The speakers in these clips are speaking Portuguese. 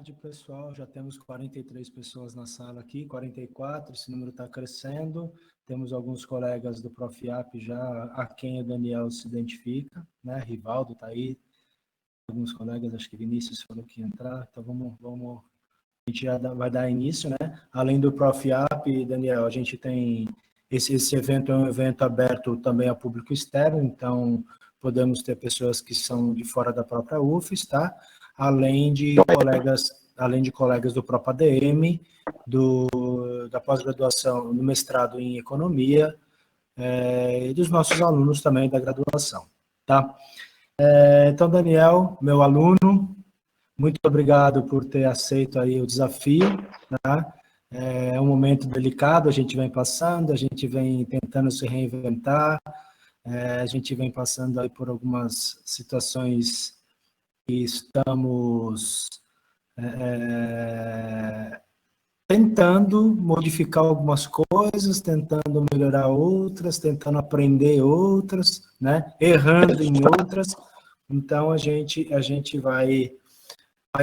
tarde, pessoal. Já temos 43 pessoas na sala aqui, 44, esse número está crescendo. Temos alguns colegas do Profiap já, a quem o Daniel se identifica, né? Rivaldo está aí, alguns colegas, acho que Vinícius falou que ia entrar, então vamos a gente já vai dar início, né? Além do Profiap, Daniel, a gente tem esse evento é um evento aberto também a público externo, então podemos ter pessoas que são de fora da própria UFES, tá? Além de colegas do próprio ADM, da pós-graduação, no mestrado em economia, e dos nossos alunos também da graduação, tá? Então, Daniel, meu aluno, muito obrigado por ter aceito aí o desafio, tá? É um momento delicado, a gente vem passando, a gente vem tentando se reinventar, a gente vem passando aí por algumas situações que estamos tentando modificar algumas coisas, tentando melhorar outras, tentando aprender outras, né? Errando em outras. Então, a gente vai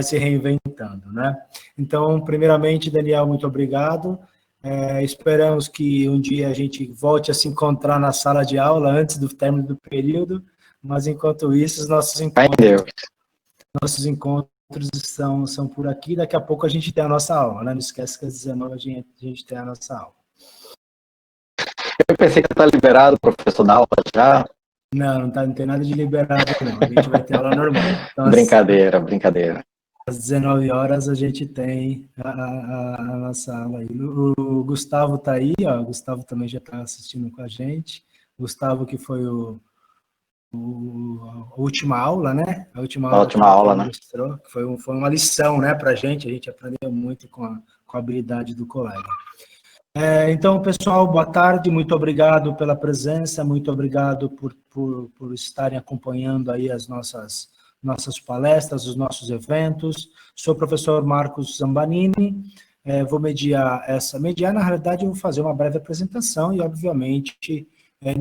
se reinventando, né? Então, primeiramente, Daniel, muito obrigado. Esperamos que um dia a gente volte a se encontrar na sala de aula antes do término do período, mas enquanto isso, os nossos encontros são por aqui. Daqui a pouco a gente tem a nossa aula, né? Não esquece que às 19 a gente tem a nossa aula. Eu pensei que está liberado, professor, da aula já. Não tem nada de liberado, não. A gente vai ter aula normal. Então, brincadeira. Às 19 horas a gente tem a nossa aula aí. O Gustavo está aí, ó. O Gustavo também já está assistindo com a gente. Gustavo, que foi a última aula, né? A última aula, né? Mostrou, que foi uma lição, né, para a gente aprendeu muito com a habilidade do colega. Então, pessoal, boa tarde, muito obrigado pela presença, muito obrigado por estarem acompanhando aí as nossas palestras, os nossos eventos. Sou o professor Marcos Zambanini, vou mediar, na realidade, eu vou fazer uma breve apresentação e, obviamente,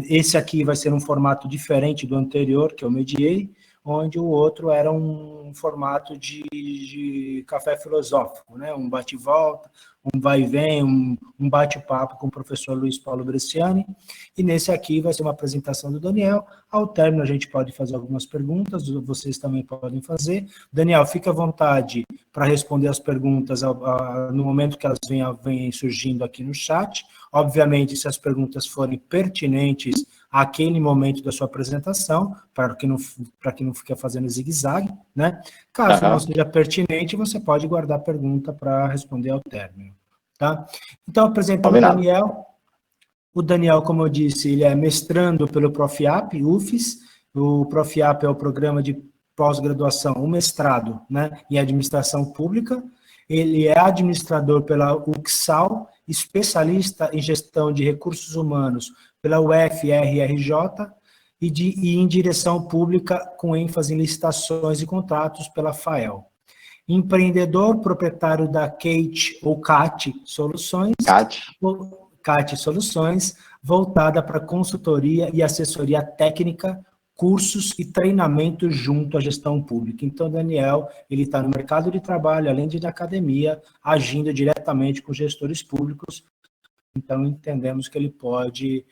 esse aqui vai ser um formato diferente do anterior, que eu mediei, onde o outro era um formato de café filosófico, né? Um bate-volta, um vai e vem, um bate-papo com o professor Luiz Paulo Bresciani, e nesse aqui vai ser uma apresentação do Daniel. Ao término a gente pode fazer algumas perguntas, vocês também podem fazer. Daniel, fica à vontade para responder as perguntas no momento que elas vêm surgindo aqui no chat. Obviamente, se as perguntas forem pertinentes àquele momento da sua apresentação, para que não fique fazendo zigue-zague, né? Caso não seja pertinente, você pode guardar a pergunta para responder ao término, tá? Então, apresentando o Daniel. O Daniel, como eu disse, ele é mestrando pelo Profiap, UFES. O Profiap é o programa de pós-graduação, o mestrado, né, em administração pública. Ele é administrador pela UXAL, especialista em gestão de recursos humanos pela UFRRJ e em direção pública com ênfase em licitações e contratos pela FAEL. Empreendedor, proprietário da CAT ou CAT Soluções, CAT Soluções, voltada para consultoria e assessoria técnica, cursos e treinamento junto à gestão pública. Então, Daniel, ele está no mercado de trabalho, além de na academia, agindo diretamente com gestores públicos. Então, entendemos que ele pode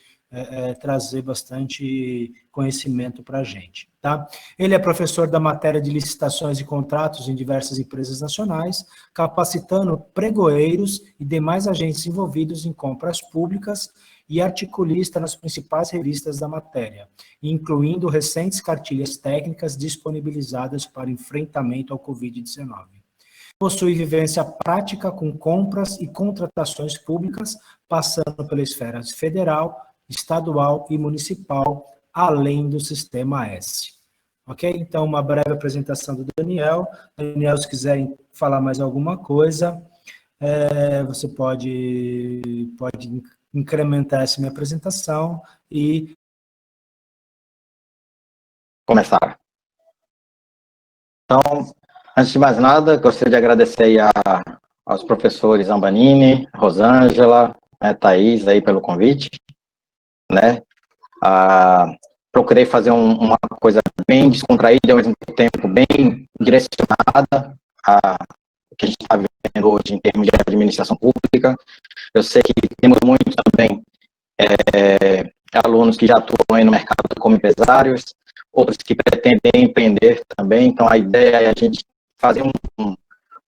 trazer bastante conhecimento para a gente, tá? Ele é professor da matéria de licitações e contratos em diversas empresas nacionais, capacitando pregoeiros e demais agentes envolvidos em compras públicas e articulista nas principais revistas da matéria, incluindo recentes cartilhas técnicas disponibilizadas para enfrentamento ao Covid-19. Possui vivência prática com compras e contratações públicas, passando pela esfera federal, estadual e municipal, além do Sistema S. Ok? Então, uma breve apresentação do Daniel. Daniel, se quiserem falar mais alguma coisa, você pode incrementar essa minha apresentação e começar. Então, antes de mais nada, gostaria de agradecer aí aos professores Zambanini, Rosângela, Thaís aí pelo convite, né? Procurei fazer uma coisa bem descontraída, ao mesmo tempo bem direcionada a que a gente está vivendo hoje em termos de administração pública. Eu sei que temos muito também alunos que já atuam no mercado como empresários, outros que pretendem empreender também. Então, a ideia é a gente fazer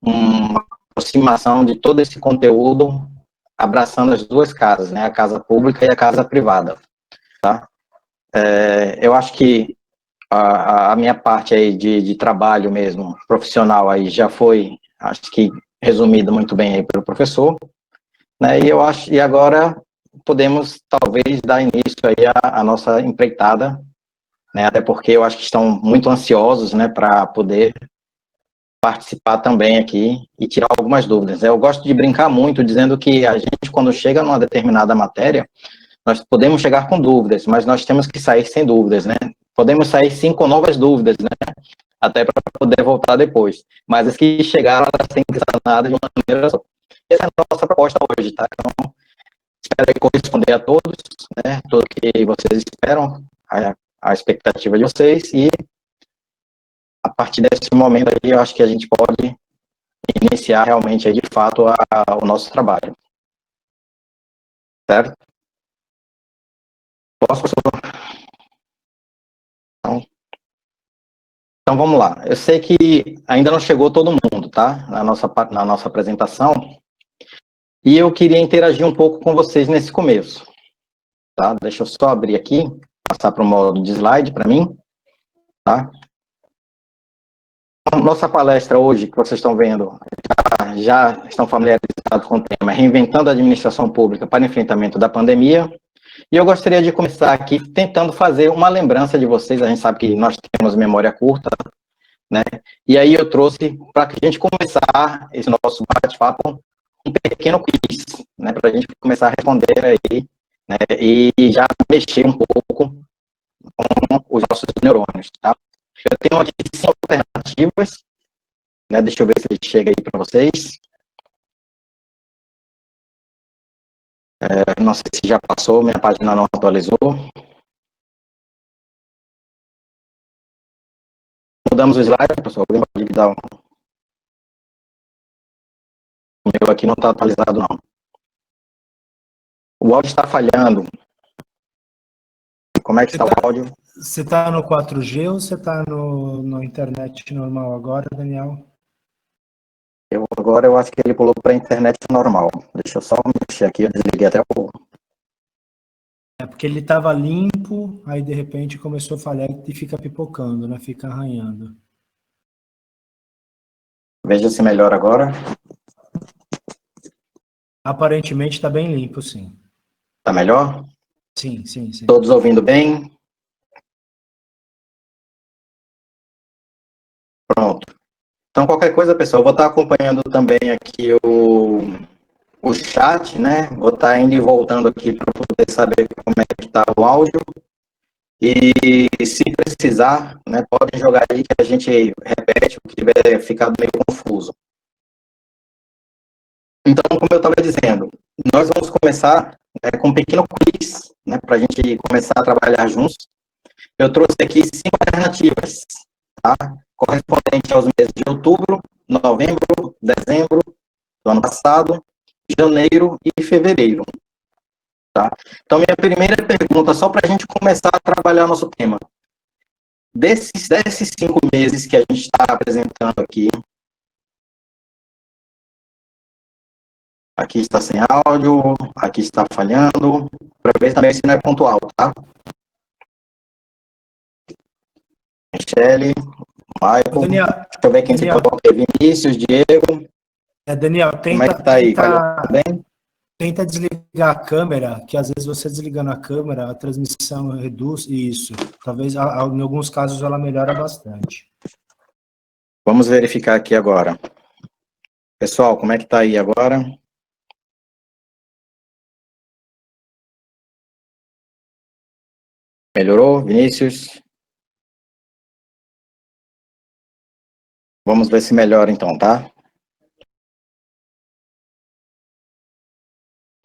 uma aproximação de todo esse conteúdo, abraçando as duas casas, né? A casa pública e a casa privada, tá? Eu acho que a minha parte aí de trabalho mesmo, profissional aí, já foi, acho que, resumida muito bem aí pelo professor, né? E agora podemos, talvez, dar início aí à nossa empreitada, né? Até porque eu acho que estão muito ansiosos, né, para poder participar também aqui e tirar algumas dúvidas. Eu gosto de brincar muito, dizendo que a gente, quando chega numa determinada matéria, nós podemos chegar com dúvidas, mas nós temos que sair sem dúvidas, né? Podemos sair sim com novas dúvidas, né? Até para poder voltar depois. Mas as que chegaram, elas têm que ser sanadas de uma maneira só. Essa é a nossa proposta hoje, tá? Então, espero corresponder a todos, né? Tudo que vocês esperam, a expectativa de vocês, e a partir desse momento aí, eu acho que a gente pode iniciar realmente aí, de fato, o nosso trabalho. Certo? Posso, professor? Então vamos lá. Eu sei que ainda não chegou todo mundo, tá? Na nossa apresentação. E eu queria interagir um pouco com vocês nesse começo. Tá? Deixa eu só abrir aqui, passar para o modo de slide para mim. Tá? Nossa palestra hoje, que vocês estão vendo, já estão familiarizados com o tema Reinventando a Administração Pública para Enfrentamento da Pandemia. E eu gostaria de começar aqui tentando fazer uma lembrança de vocês. A gente sabe que nós temos memória curta, né? E aí eu trouxe, para que a gente começar esse nosso bate-papo, um pequeno quiz, né? Para a gente começar a responder aí, né? E já mexer um pouco com os nossos neurônios, tá? Eu tenho aqui 5 alternativas, né? Deixa eu ver se ele chega aí para vocês. Não sei se já passou, minha página não atualizou. Mudamos o slide, pessoal. Alguém pode dar um... O meu aqui não está atualizado, não. O áudio está falhando. Como é que está o áudio? Você está no 4G ou você está na internet normal agora, Daniel? Agora eu acho que ele pulou para a internet normal. Deixa eu só mexer aqui, eu desliguei até o... É porque ele estava limpo, aí de repente começou a falhar e fica pipocando, né? Fica arranhando. Veja se melhora agora. Aparentemente está bem limpo, sim. Está melhor? Sim, sim, sim. Todos ouvindo bem? Pronto. Então, qualquer coisa, pessoal, eu vou estar acompanhando também aqui o chat, né? Vou estar indo e voltando aqui para poder saber como é que está o áudio. E se precisar, né, podem jogar aí que a gente repete o que tiver ficado meio confuso. Então, como eu estava dizendo, nós vamos começar com um pequeno quiz, né, para a gente começar a trabalhar juntos. Eu trouxe aqui 5 alternativas, tá? Correspondente aos meses de outubro, novembro, dezembro do ano passado, janeiro e fevereiro. Tá? Então, minha primeira pergunta, só para a gente começar a trabalhar nosso tema. Desses 5 meses que a gente está apresentando aqui está sem áudio, aqui está falhando, para ver também se não é pontual, tá? Michele, Michael, Daniel, deixa eu ver quem se coloca aqui, Vinícius, Diego. Daniel, tenta, como é que tá aí? Tá bem? Tenta desligar a câmera, que às vezes você desligando a câmera, a transmissão reduz isso. Talvez, em alguns casos, ela melhora bastante. Vamos verificar aqui agora. Pessoal, como é que tá aí agora? Melhorou, Vinícius? Vamos ver se melhora então, tá?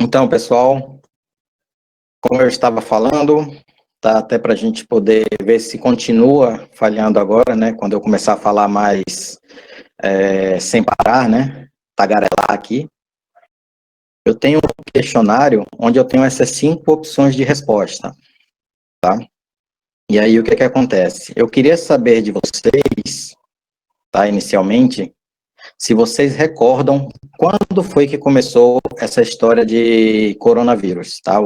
Então, pessoal, como eu estava falando, tá até para a gente poder ver se continua falhando agora, né? Quando eu começar a falar mais sem parar, né, tagarelar aqui. Eu tenho um questionário onde eu tenho essas 5 opções de resposta, tá? E aí, o que acontece? Eu queria saber de vocês, tá, inicialmente, se vocês recordam quando foi que começou essa história de coronavírus, tá?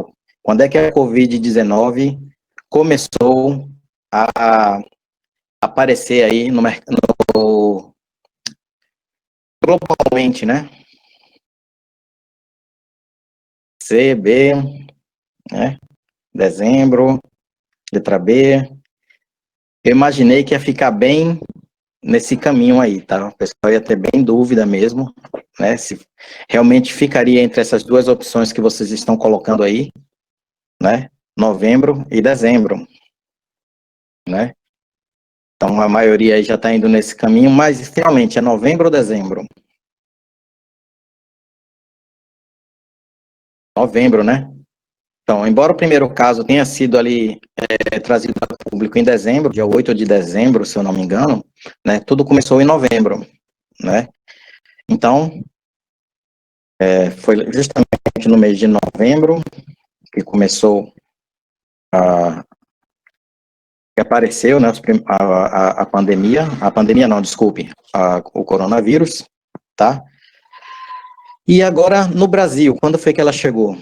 Quando é que a Covid-19 começou a aparecer aí no mercado, globalmente, né? C, B, né? Dezembro, letra B. Eu imaginei que ia ficar bem nesse caminho aí, tá? O pessoal ia ter bem dúvida mesmo, né? Se realmente ficaria entre essas 2 opções que vocês estão colocando aí, né? Novembro e dezembro, né? Então a maioria aí já está indo nesse caminho, mas finalmente é novembro ou dezembro? Novembro, né? Então, embora o primeiro caso tenha sido ali trazido a público em dezembro, dia 8 de dezembro, se eu não me engano, né? Tudo começou em novembro, né? Então, foi justamente no mês de novembro que começou que apareceu, né, a pandemia não, desculpe, o coronavírus, tá? E agora, no Brasil, quando foi que ela chegou?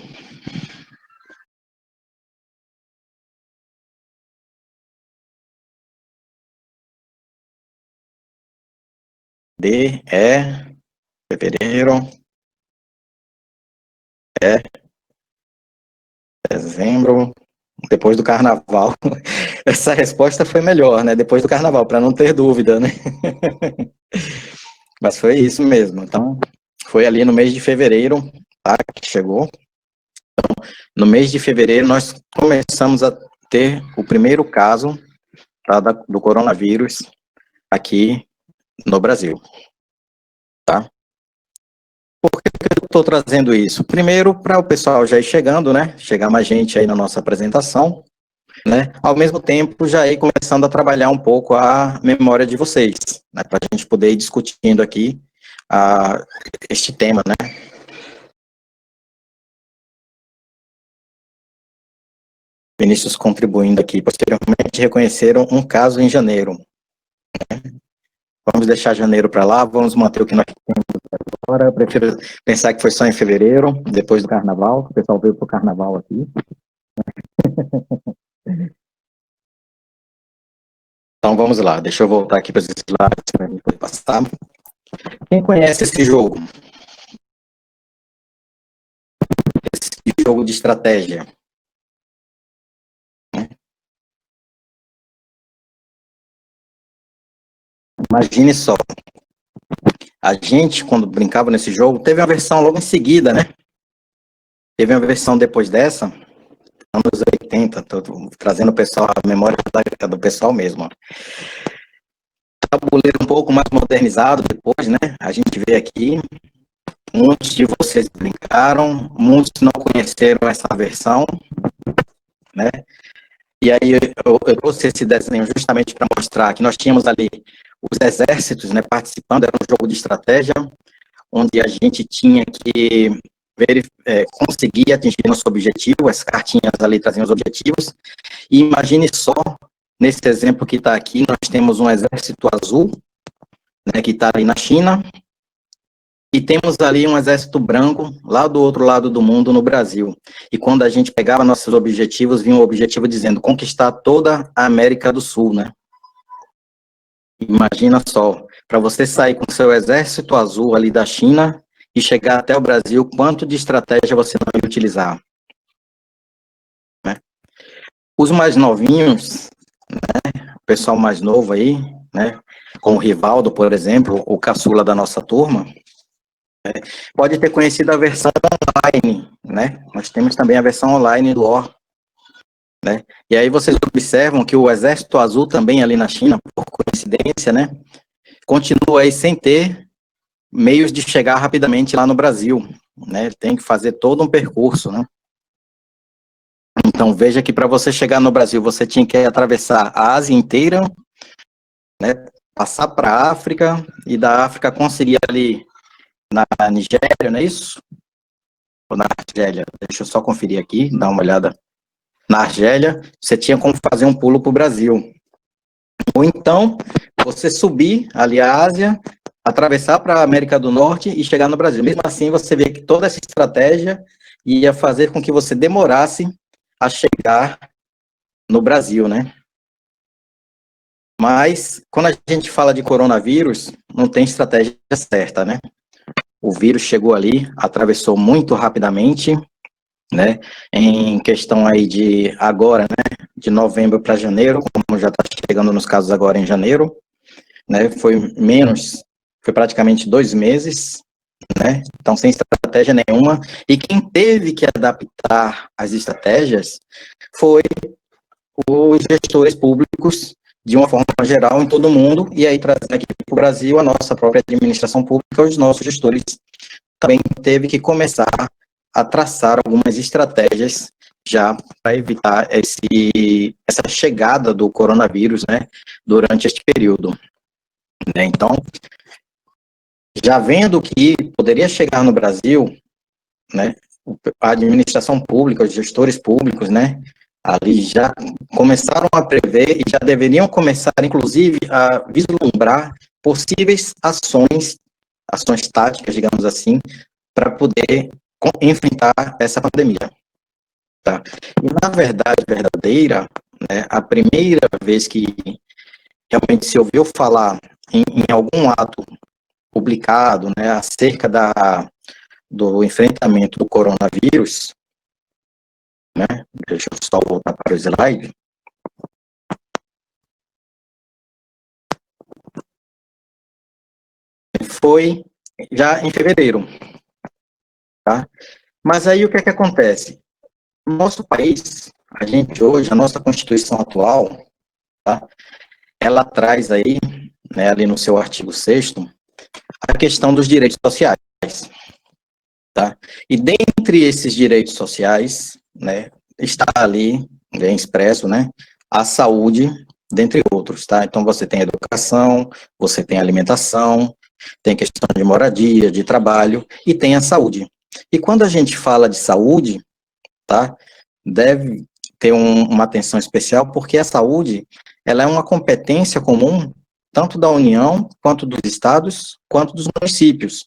Fevereiro, dezembro, depois do carnaval. Essa resposta foi melhor, né? Depois do carnaval, para não ter dúvida, né? Mas foi isso mesmo. Então, foi ali no mês de fevereiro, tá, que chegou. Então, no mês de fevereiro, nós começamos a ter o primeiro caso, tá, do coronavírus aqui no Brasil, tá? Por que eu estou trazendo isso? Primeiro, para o pessoal já ir chegando, né? Chegar mais gente aí na nossa apresentação, né? Ao mesmo tempo, já ir começando a trabalhar um pouco a memória de vocês, né? Para a gente poder ir discutindo aqui este tema, né? Vinícius contribuindo aqui. Posteriormente, reconheceram um caso em janeiro. Né? Vamos deixar janeiro para lá, vamos manter o que nós temos agora. Eu prefiro pensar que foi só em fevereiro, depois do carnaval, que o pessoal veio para o carnaval aqui. Então vamos lá, deixa eu voltar aqui para os slides para mim poder passar. Quem conhece esse jogo? Esse jogo de estratégia. Imagine só, a gente, quando brincava nesse jogo, teve uma versão logo em seguida, né? Teve uma versão depois dessa, anos 80, trazendo o pessoal, a memória do pessoal mesmo. Tabuleiro um pouco mais modernizado depois, né? A gente vê aqui, muitos de vocês brincaram, muitos não conheceram essa versão, né? E aí eu trouxe esse desenho justamente para mostrar que nós tínhamos ali os exércitos, né, participando, era um jogo de estratégia, onde a gente tinha que conseguir atingir nosso objetivo, as cartinhas ali traziam os objetivos, e imagine só, nesse exemplo que está aqui, nós temos um exército azul, né, que está ali na China, e temos ali um exército branco, lá do outro lado do mundo, no Brasil. E quando a gente pegava nossos objetivos, vinha um objetivo dizendo conquistar toda a América do Sul, né? Imagina só, para você sair com seu exército azul ali da China e chegar até o Brasil, quanto de estratégia você não ia utilizar? Né? Os mais novinhos, né, o pessoal mais novo aí, né, como o Rivaldo, por exemplo, o caçula da nossa turma, pode ter conhecido a versão online, né? Nós temos também a versão online do War, né? E aí vocês observam que o Exército Azul também ali na China, por coincidência, né? Continua aí sem ter meios de chegar rapidamente lá no Brasil, né? Tem que fazer todo um percurso, né? Então veja que para você chegar no Brasil, você tinha que atravessar a Ásia inteira, né? passar para a África, e da África conseguir ali na Nigéria, não é isso? Ou na Argélia? Deixa eu só conferir aqui, dar uma olhada. Na Argélia, você tinha como fazer um pulo para o Brasil. Ou então, você subir ali a Ásia, atravessar para a América do Norte e chegar no Brasil. Mesmo assim, você vê que toda essa estratégia ia fazer com que você demorasse a chegar no Brasil, né? Mas, quando a gente fala de coronavírus, não tem estratégia certa, né? O vírus chegou ali, atravessou muito rapidamente, né? Em questão aí de agora, né? De novembro para janeiro, como já está chegando nos casos agora em janeiro, né? Foi praticamente 2 meses, né? Então, sem estratégia nenhuma. E quem teve que adaptar as estratégias foi os gestores públicos, de uma forma geral, em todo mundo, e aí trazendo aqui para o Brasil, a nossa própria administração pública, os nossos gestores também teve que começar a traçar algumas estratégias já para evitar essa chegada do coronavírus, né, durante este período. Né? Então, já vendo que poderia chegar no Brasil, né, a administração pública, os gestores públicos, né, ali já começaram a prever e já deveriam começar, inclusive, a vislumbrar possíveis ações táticas, digamos assim, para poder enfrentar essa pandemia. Tá? E, na verdade verdadeira, né, a primeira vez que realmente se ouviu falar em algum ato publicado, né, acerca do enfrentamento do coronavírus, né, deixa eu só voltar para o slide. Foi já em fevereiro, tá? Mas aí o que é que acontece? No nosso país, a gente hoje, a nossa Constituição atual, tá? Ela traz aí, né, ali no seu artigo 6º, a questão dos direitos sociais, tá? E dentre esses direitos sociais, né, está ali, bem expresso, né, a saúde, dentre outros, tá? Então, você tem educação, você tem alimentação, tem questão de moradia, de trabalho, e tem a saúde. E quando a gente fala de saúde, tá, deve ter uma atenção especial, porque a saúde, ela é uma competência comum, tanto da União, quanto dos estados, quanto dos municípios,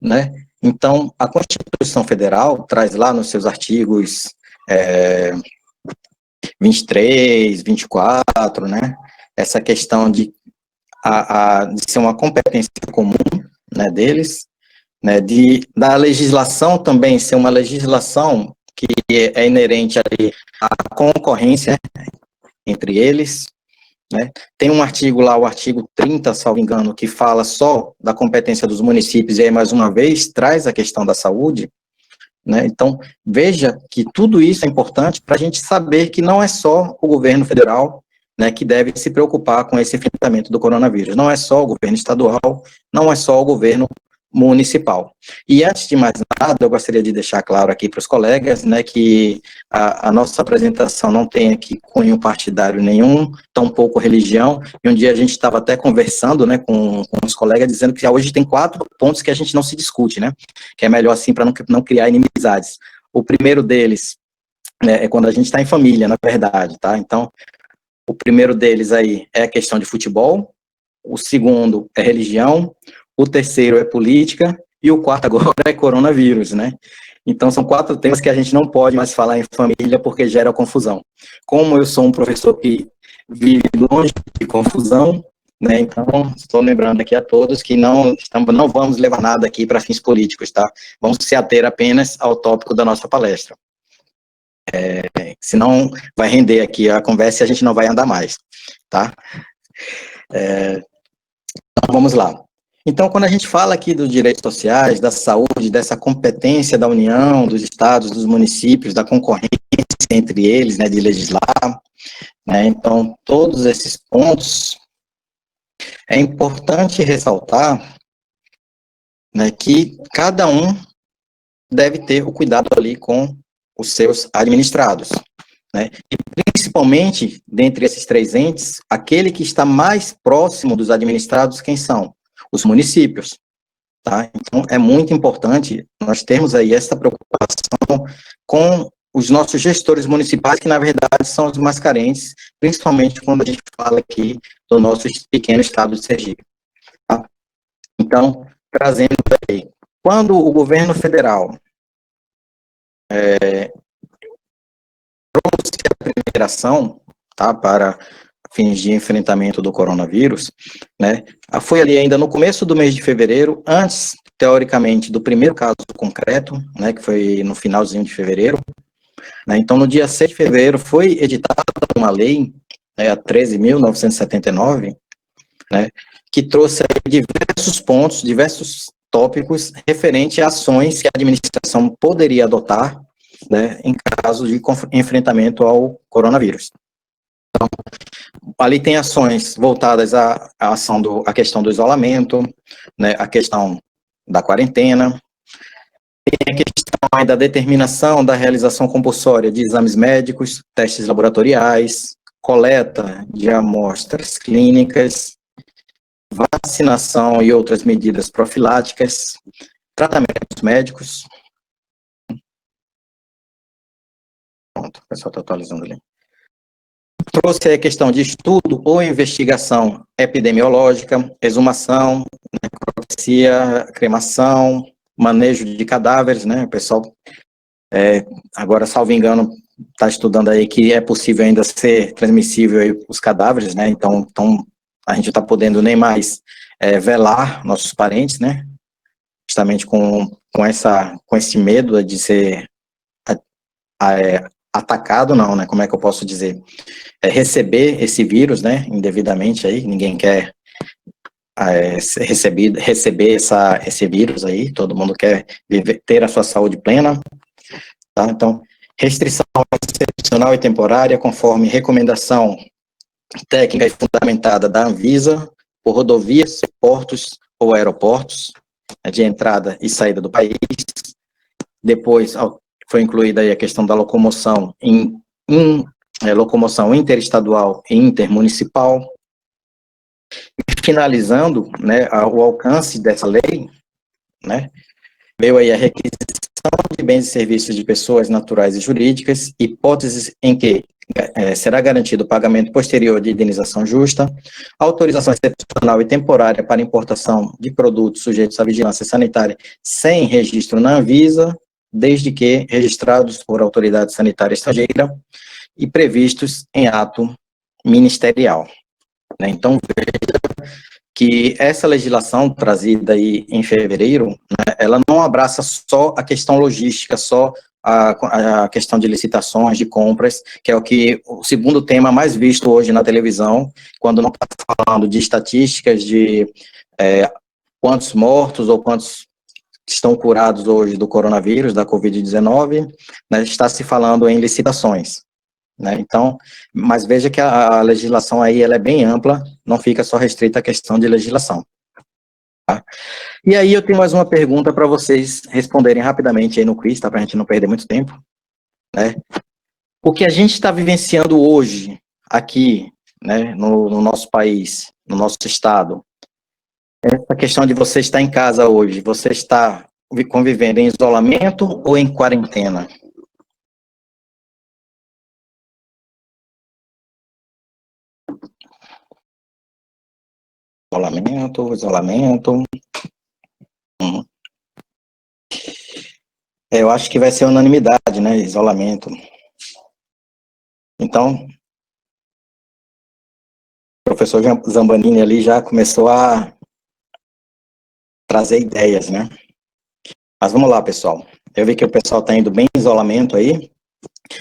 né? Então, a Constituição Federal traz lá nos seus artigos 23, 24, né? Essa questão de ser uma competência comum, né, deles, né, da legislação também ser uma legislação que é inerente ali à concorrência entre eles, né? Tem um artigo lá, o artigo 30, salvo engano, que fala só da competência dos municípios, e aí, mais uma vez, traz a questão da saúde, né? Então, veja que tudo isso é importante para a gente saber que não é só o governo federal, né, que deve se preocupar com esse enfrentamento do coronavírus, não é só o governo estadual, não é só o governo municipal. E antes de mais nada, eu gostaria de deixar claro aqui para os colegas, né, que a nossa apresentação não tem aqui cunho partidário nenhum, tampouco religião, e um dia a gente estava até conversando, né, com os colegas, dizendo que hoje tem 4 pontos que a gente não se discute, né, que é melhor assim para não criar inimizades. O primeiro deles, né, é quando a gente está em família, na verdade, tá? Então, o primeiro deles aí é a questão de futebol, o segundo é religião, o terceiro é política, e o quarto agora é coronavírus, né? Então, são 4 temas que a gente não pode mais falar em família porque gera confusão. Como eu sou um professor que vive longe de confusão, né? Então, estou lembrando aqui a todos que não vamos levar nada aqui para fins políticos, tá? Vamos se ater apenas ao tópico da nossa palestra. Senão, vai render aqui a conversa e a gente não vai andar mais, tá? Então, vamos lá. Então, quando a gente fala aqui dos direitos sociais, da saúde, dessa competência da União, dos estados, dos municípios, da concorrência entre eles, né, de legislar, né, então, todos esses pontos, é importante ressaltar, né, que cada um deve ter o cuidado ali com os seus administrados, né? E principalmente, dentre esses 3 entes, aquele que está mais próximo dos administrados, quem são? Os municípios, tá? Então, é muito importante nós termos aí essa preocupação com os nossos gestores municipais, que, na verdade, são os mais carentes, principalmente quando a gente fala aqui do nosso pequeno estado de Sergipe, tá? Então, trazendo aí, quando o governo federal trouxe a primeira ação, tá, para fins de enfrentamento do coronavírus, né, foi ali ainda no começo do mês de fevereiro, antes, teoricamente, do primeiro caso concreto, né, que foi no finalzinho de fevereiro, né, então no dia 6 de fevereiro foi editada uma lei, né, a 13.979, né, que trouxe aí diversos pontos, diversos tópicos referente a ações que a administração poderia adotar, né, em caso de enfrentamento ao coronavírus. Então, ali tem ações voltadas à questão do isolamento, né, a questão da quarentena, tem a questão da determinação da realização compulsória de exames médicos, testes laboratoriais, coleta de amostras clínicas, vacinação e outras medidas profiláticas, tratamentos médicos. Pronto, o pessoal está atualizando ali. Trouxe a questão de estudo ou investigação epidemiológica, exumação, necropsia, cremação, manejo de cadáveres, né? O pessoal, agora, salvo engano, está estudando aí que é possível ainda ser transmissível aí os cadáveres, né? Então a gente está podendo nem mais velar nossos parentes, né? Justamente com esse medo de ser atacado, não, né? Como é que eu posso dizer? Receber esse vírus, né? Indevidamente aí, ninguém quer receber esse vírus aí, todo mundo quer ter a sua saúde plena, tá? Então, restrição excepcional e temporária, conforme recomendação técnica e fundamentada da Anvisa, por rodovias, portos ou aeroportos, de entrada e saída do país. Depois foi incluída aí a questão da locomoção locomoção interestadual e intermunicipal. E finalizando, né, o alcance dessa lei, né, veio aí a requisição de bens e serviços de pessoas naturais e jurídicas, hipóteses em que será garantido o pagamento posterior de indenização justa, autorização excepcional e temporária para importação de produtos sujeitos à vigilância sanitária sem registro na Anvisa, desde que registrados por autoridade sanitária estrangeira e previstos em ato ministerial, né? Então, veja que essa legislação trazida aí em fevereiro, né, ela não abraça só a questão logística, só a questão de licitações, de compras, que é o segundo tema mais visto hoje na televisão, quando não está falando de estatísticas de quantos mortos ou quantos estão curados hoje do coronavírus, da Covid-19, né, está se falando em licitações, né? Então, mas veja que a legislação aí ela é bem ampla, não fica só restrita à questão de legislação. Tá? E aí eu tenho mais uma pergunta para vocês responderem rapidamente aí no quiz, tá? Para a gente não perder muito tempo, né? O que a gente está vivenciando hoje aqui, né, no nosso país, no nosso estado, essa questão de você estar em casa hoje, você está convivendo em isolamento ou em quarentena? Isolamento. Eu acho que vai ser unanimidade, né? Isolamento. Então, o professor Zambanini ali já começou a trazer ideias, né? Mas vamos lá, pessoal. Eu vi que o pessoal está indo bem em isolamento aí.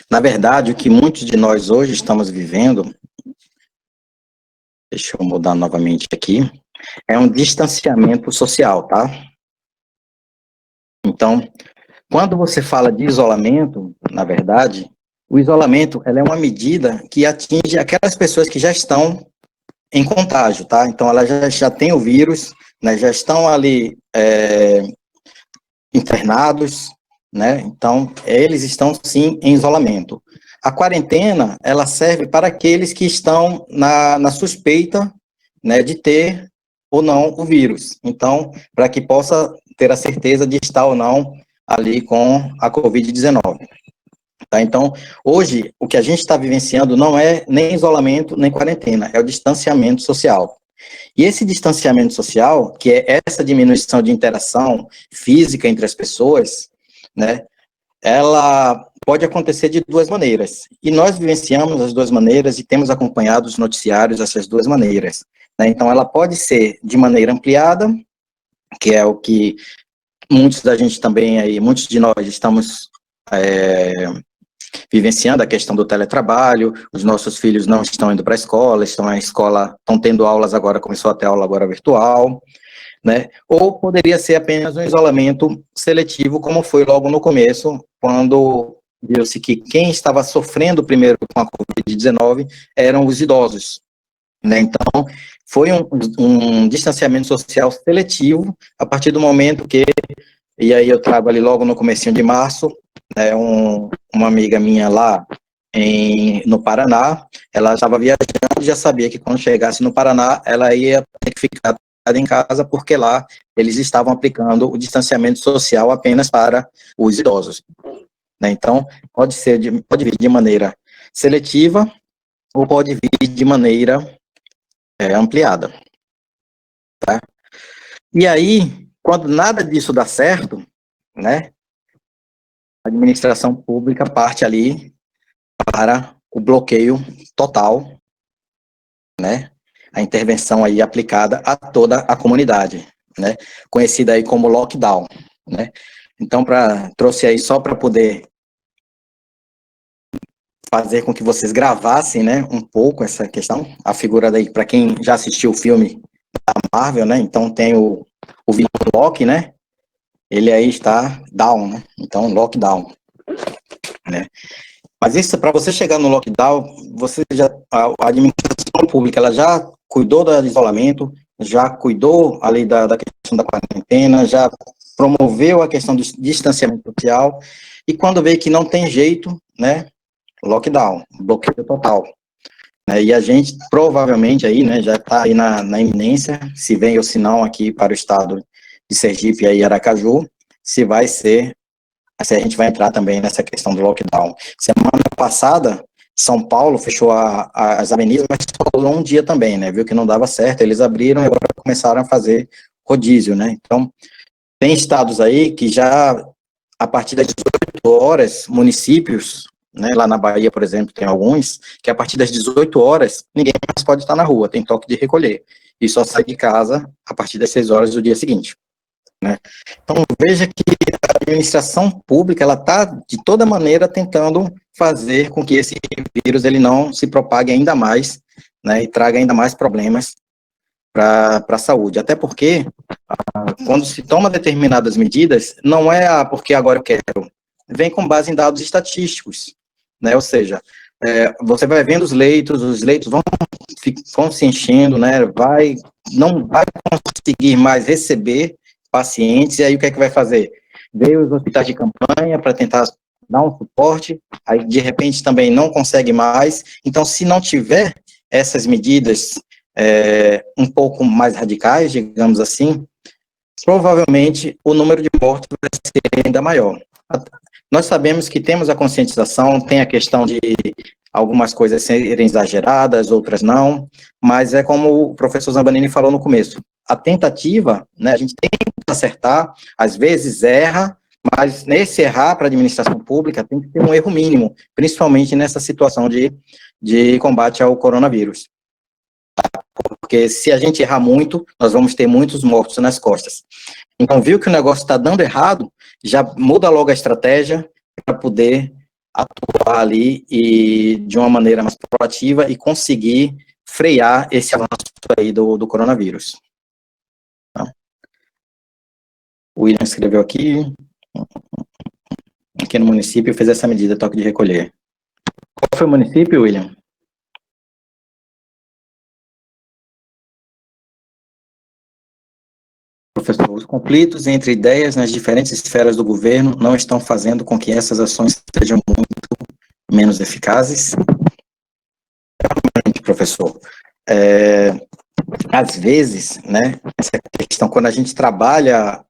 Na verdade, o que muitos de nós hoje estamos vivendo, deixa eu mudar novamente aqui, é um distanciamento social, tá? Então, quando você fala de isolamento, na verdade, o isolamento ela é uma medida que atinge aquelas pessoas que já estão em contágio, tá? Então, elas já têm o vírus, né, já estão ali internados, né? Então, eles estão, sim, em isolamento. A quarentena, ela serve para aqueles que estão na suspeita, né, de ter ou não o vírus. Então, para que possa ter a certeza de estar ou não ali com a Covid-19. Tá? Então, hoje, o que a gente está vivenciando não é nem isolamento, nem quarentena, é o distanciamento social. E esse distanciamento social, que é essa diminuição de interação física entre as pessoas, né, ela pode acontecer de duas maneiras. E nós vivenciamos as duas maneiras e temos acompanhado os noticiários dessas duas maneiras. Né? Então, ela pode ser de maneira ampliada, que é o que muitos da gente também aí, muitos de nós estamos vivenciando a questão do teletrabalho, os nossos filhos não estão indo para a escola, estão tendo aulas agora, começou a ter aula agora virtual, né? Ou poderia ser apenas um isolamento seletivo, como foi logo no começo, quando viu-se que quem estava sofrendo primeiro com a Covid-19 eram os idosos, né? Então, foi um distanciamento social seletivo, a partir do momento que, e aí eu trago ali logo no comecinho de março, né, uma amiga minha lá no Paraná, ela estava viajando e já sabia que quando chegasse no Paraná, ela ia ter que ficar em casa, porque lá eles estavam aplicando o distanciamento social apenas para os idosos. Né? Então, pode vir de maneira seletiva ou pode vir de maneira ampliada. Tá? E aí, quando nada disso dá certo, né, a administração pública parte ali para o bloqueio total, né, a intervenção aí aplicada a toda a comunidade, né, conhecida aí como lockdown, né. Então, trouxe aí só para poder fazer com que vocês gravassem, né, um pouco essa questão, a figura daí, para quem já assistiu o filme da Marvel, né, então tem o vilão Loki, né, ele aí está down, né, então lockdown, né. Mas isso, para você chegar no lockdown, a administração pública, ela já cuidou do isolamento, já cuidou ali da questão da quarentena, já promoveu a questão do distanciamento social, e quando vê que não tem jeito, né, lockdown, bloqueio total. Né, e a gente provavelmente aí, né, já está aí na iminência, se vem ou se não aqui para o estado de Sergipe e Aracaju, se a gente vai entrar também nessa questão do lockdown. Semana passada, São Paulo fechou as avenidas, mas só um dia também, né? Viu que não dava certo, eles abriram e agora começaram a fazer rodízio, né? Então, tem estados aí que já, a partir das 18 horas, municípios, né? Lá na Bahia, por exemplo, tem alguns, que a partir das 18 horas, ninguém mais pode estar na rua, tem toque de recolher. E só sai de casa a partir das 6 horas do dia seguinte. Né? Então, veja que a administração pública, ela está, de toda maneira, tentando fazer com que esse vírus ele não se propague ainda mais, né, e traga ainda mais problemas para a saúde. Até porque, quando se toma determinadas medidas, não é porque agora eu quero, vem com base em dados estatísticos, né, ou seja, você vai vendo os leitos vão se enchendo, né, não vai conseguir mais receber pacientes, e aí o que é que vai fazer? Veio os hospitais de campanha para tentar dar um suporte, aí de repente também não consegue mais, então se não tiver essas medidas um pouco mais radicais, digamos assim, provavelmente o número de mortes vai ser ainda maior. Nós sabemos que temos a conscientização, tem a questão de algumas coisas serem exageradas, outras não, mas é como o professor Zambanini falou no começo, a tentativa, né, a gente tenta acertar, às vezes erra, mas nesse errar para a administração pública tem que ter um erro mínimo, principalmente nessa situação de combate ao coronavírus. Porque se a gente errar muito, nós vamos ter muitos mortos nas costas. Então, viu que o negócio está dando errado, já muda logo a estratégia para poder atuar ali e de uma maneira mais proativa e conseguir frear esse avanço aí do coronavírus. Tá? O William escreveu aqui no município fez essa medida, toque de recolher. Qual foi o município, William? Professor, os conflitos entre ideias nas diferentes esferas do governo não estão fazendo com que essas ações sejam muito menos eficazes? Realmente, professor, às vezes, né, essa questão, quando a gente trabalha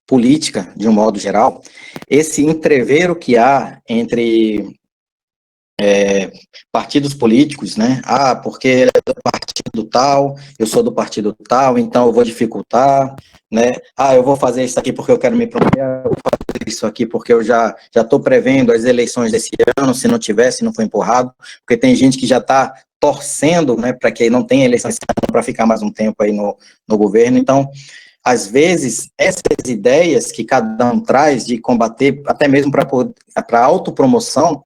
política, de um modo geral, esse entreveiro que há entre partidos políticos, né, porque ele é do partido tal, eu sou do partido tal, então eu vou dificultar, né, eu vou fazer isso aqui porque eu quero me promover, eu vou fazer isso aqui porque eu já estou prevendo as eleições desse ano, se não tiver, se não for empurrado, porque tem gente que já está torcendo, né, para que não tenha eleição esse ano, para ficar mais um tempo aí no governo. Então, às vezes, essas ideias que cada um traz de combater, até mesmo para autopromoção,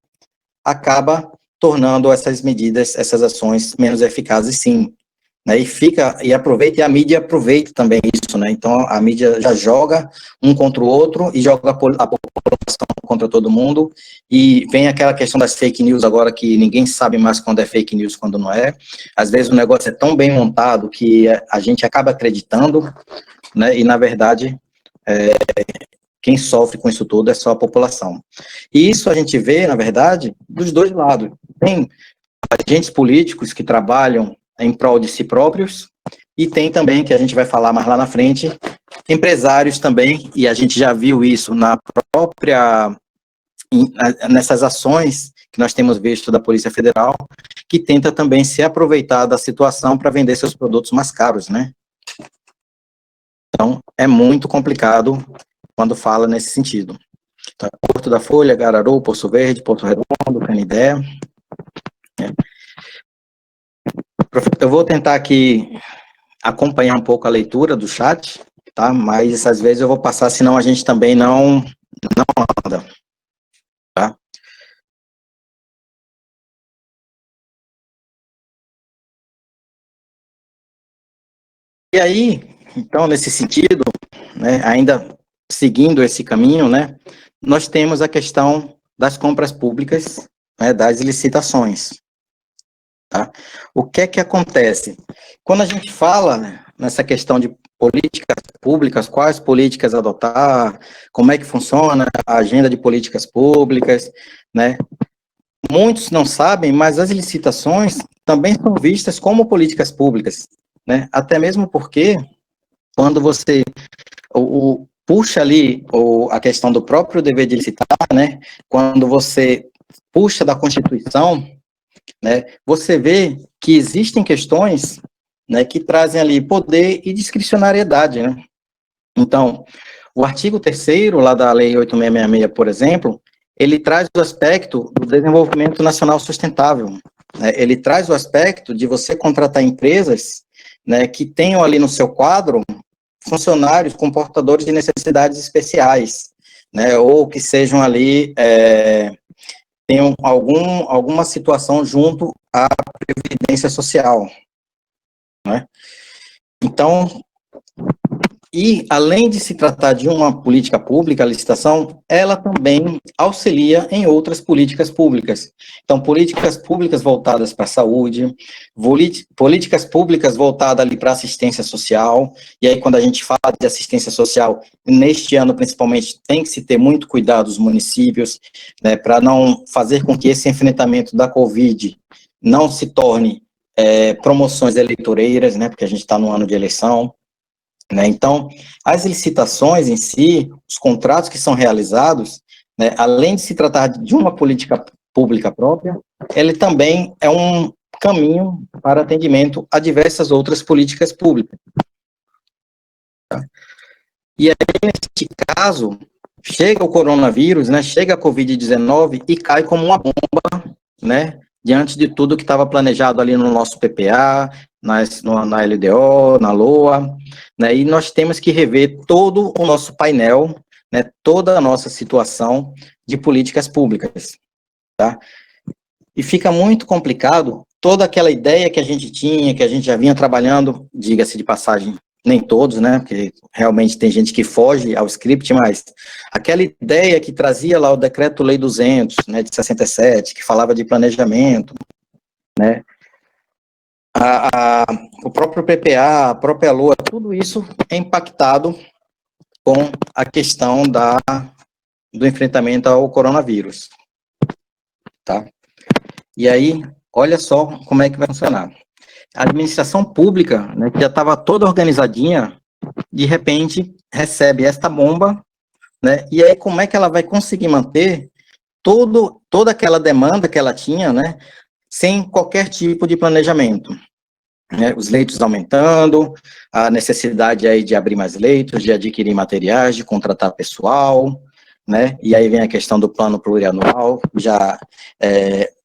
acaba tornando essas medidas, essas ações menos eficazes, sim. Né? E aproveita, e a mídia aproveita também isso, né? Então, a mídia já joga um contra o outro e joga a população contra todo mundo, e vem aquela questão das fake news agora, que ninguém sabe mais quando é fake news, quando não é. Às vezes o negócio é tão bem montado que a gente acaba acreditando, né? E, na verdade, quem sofre com isso tudo é só a população. E isso a gente vê, na verdade, dos dois lados. Tem agentes políticos que trabalham em prol de si próprios, e tem também, que a gente vai falar mais lá na frente, empresários também, e a gente já viu isso nessas ações que nós temos visto da Polícia Federal, que tenta também se aproveitar da situação para vender seus produtos mais caros, né? Então, é muito complicado quando fala nesse sentido. Então, Porto da Folha, Gararu, Poço Verde, Porto Redondo, Canidé. Eu vou tentar aqui acompanhar um pouco a leitura do chat, tá? Mas às vezes eu vou passar, senão a gente também não anda, tá? E aí, então, nesse sentido, né, ainda seguindo esse caminho, né, nós temos a questão das compras públicas, né, das licitações. Tá? O que é que acontece? Quando a gente fala nessa questão de políticas públicas, quais políticas adotar, como é que funciona a agenda de políticas públicas, né? Muitos não sabem, mas as licitações também são vistas como políticas públicas, né? Até mesmo porque quando você puxa ali a questão do próprio dever de licitar, né? Quando você puxa da Constituição, né, você vê que existem questões, né, que trazem ali poder e discricionariedade, né? Então, o artigo 3º lá da Lei 8666, por exemplo, ele traz o aspecto do desenvolvimento nacional sustentável, né? Ele traz o aspecto de você contratar empresas, né, que tenham ali no seu quadro funcionários com portadores de necessidades especiais, né, ou que sejam ali tenham alguma situação junto à Previdência Social, né? Então, e além de se tratar de uma política pública, a licitação, ela também auxilia em outras políticas públicas. Então, políticas públicas voltadas para a saúde, políticas públicas voltadas ali para a assistência social, e aí quando a gente fala de assistência social, neste ano principalmente, tem que se ter muito cuidado os municípios, né, para não fazer com que esse enfrentamento da Covid não se torne promoções eleitoreiras, né, porque a gente está no ano de eleição, né? Então, as licitações em si, os contratos que são realizados, né, além de se tratar de uma política pública própria, ele também é um caminho para atendimento a diversas outras políticas públicas. E aí, nesse caso, chega o coronavírus, né, chega a Covid-19 e cai como uma bomba, né, diante de tudo que estava planejado ali no nosso PPA, na LDO, na LOA, né, e nós temos que rever todo o nosso painel, né, toda a nossa situação de políticas públicas, tá? E fica muito complicado toda aquela ideia que a gente tinha, que a gente já vinha trabalhando, diga-se de passagem, nem todos, né, porque realmente tem gente que foge ao script, mas aquela ideia que trazia lá o Decreto-Lei 200, né, de 67, que falava de planejamento, né, o próprio PPA, a própria LOA, tudo isso é impactado com a questão do enfrentamento ao coronavírus, tá? E aí, olha só como é que vai funcionar. A administração pública, né, que já estava toda organizadinha, de repente recebe esta bomba, né, e aí como é que ela vai conseguir manter toda aquela demanda que ela tinha, né, sem qualquer tipo de planejamento, né, os leitos aumentando, a necessidade aí de abrir mais leitos, de adquirir materiais, de contratar pessoal, né, e aí vem a questão do plano plurianual, já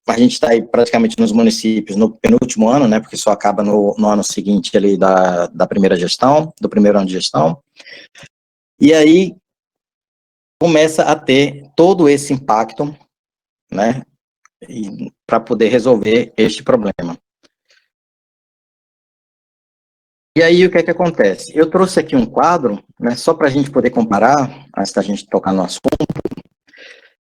a gente está aí praticamente nos municípios no penúltimo ano, né, porque só acaba no ano seguinte ali da primeira gestão, do primeiro ano de gestão, e aí começa a ter todo esse impacto, né, para poder resolver este problema. E aí, o que é que acontece? Eu trouxe aqui um quadro, né, só para a gente poder comparar, antes da gente tocar no assunto,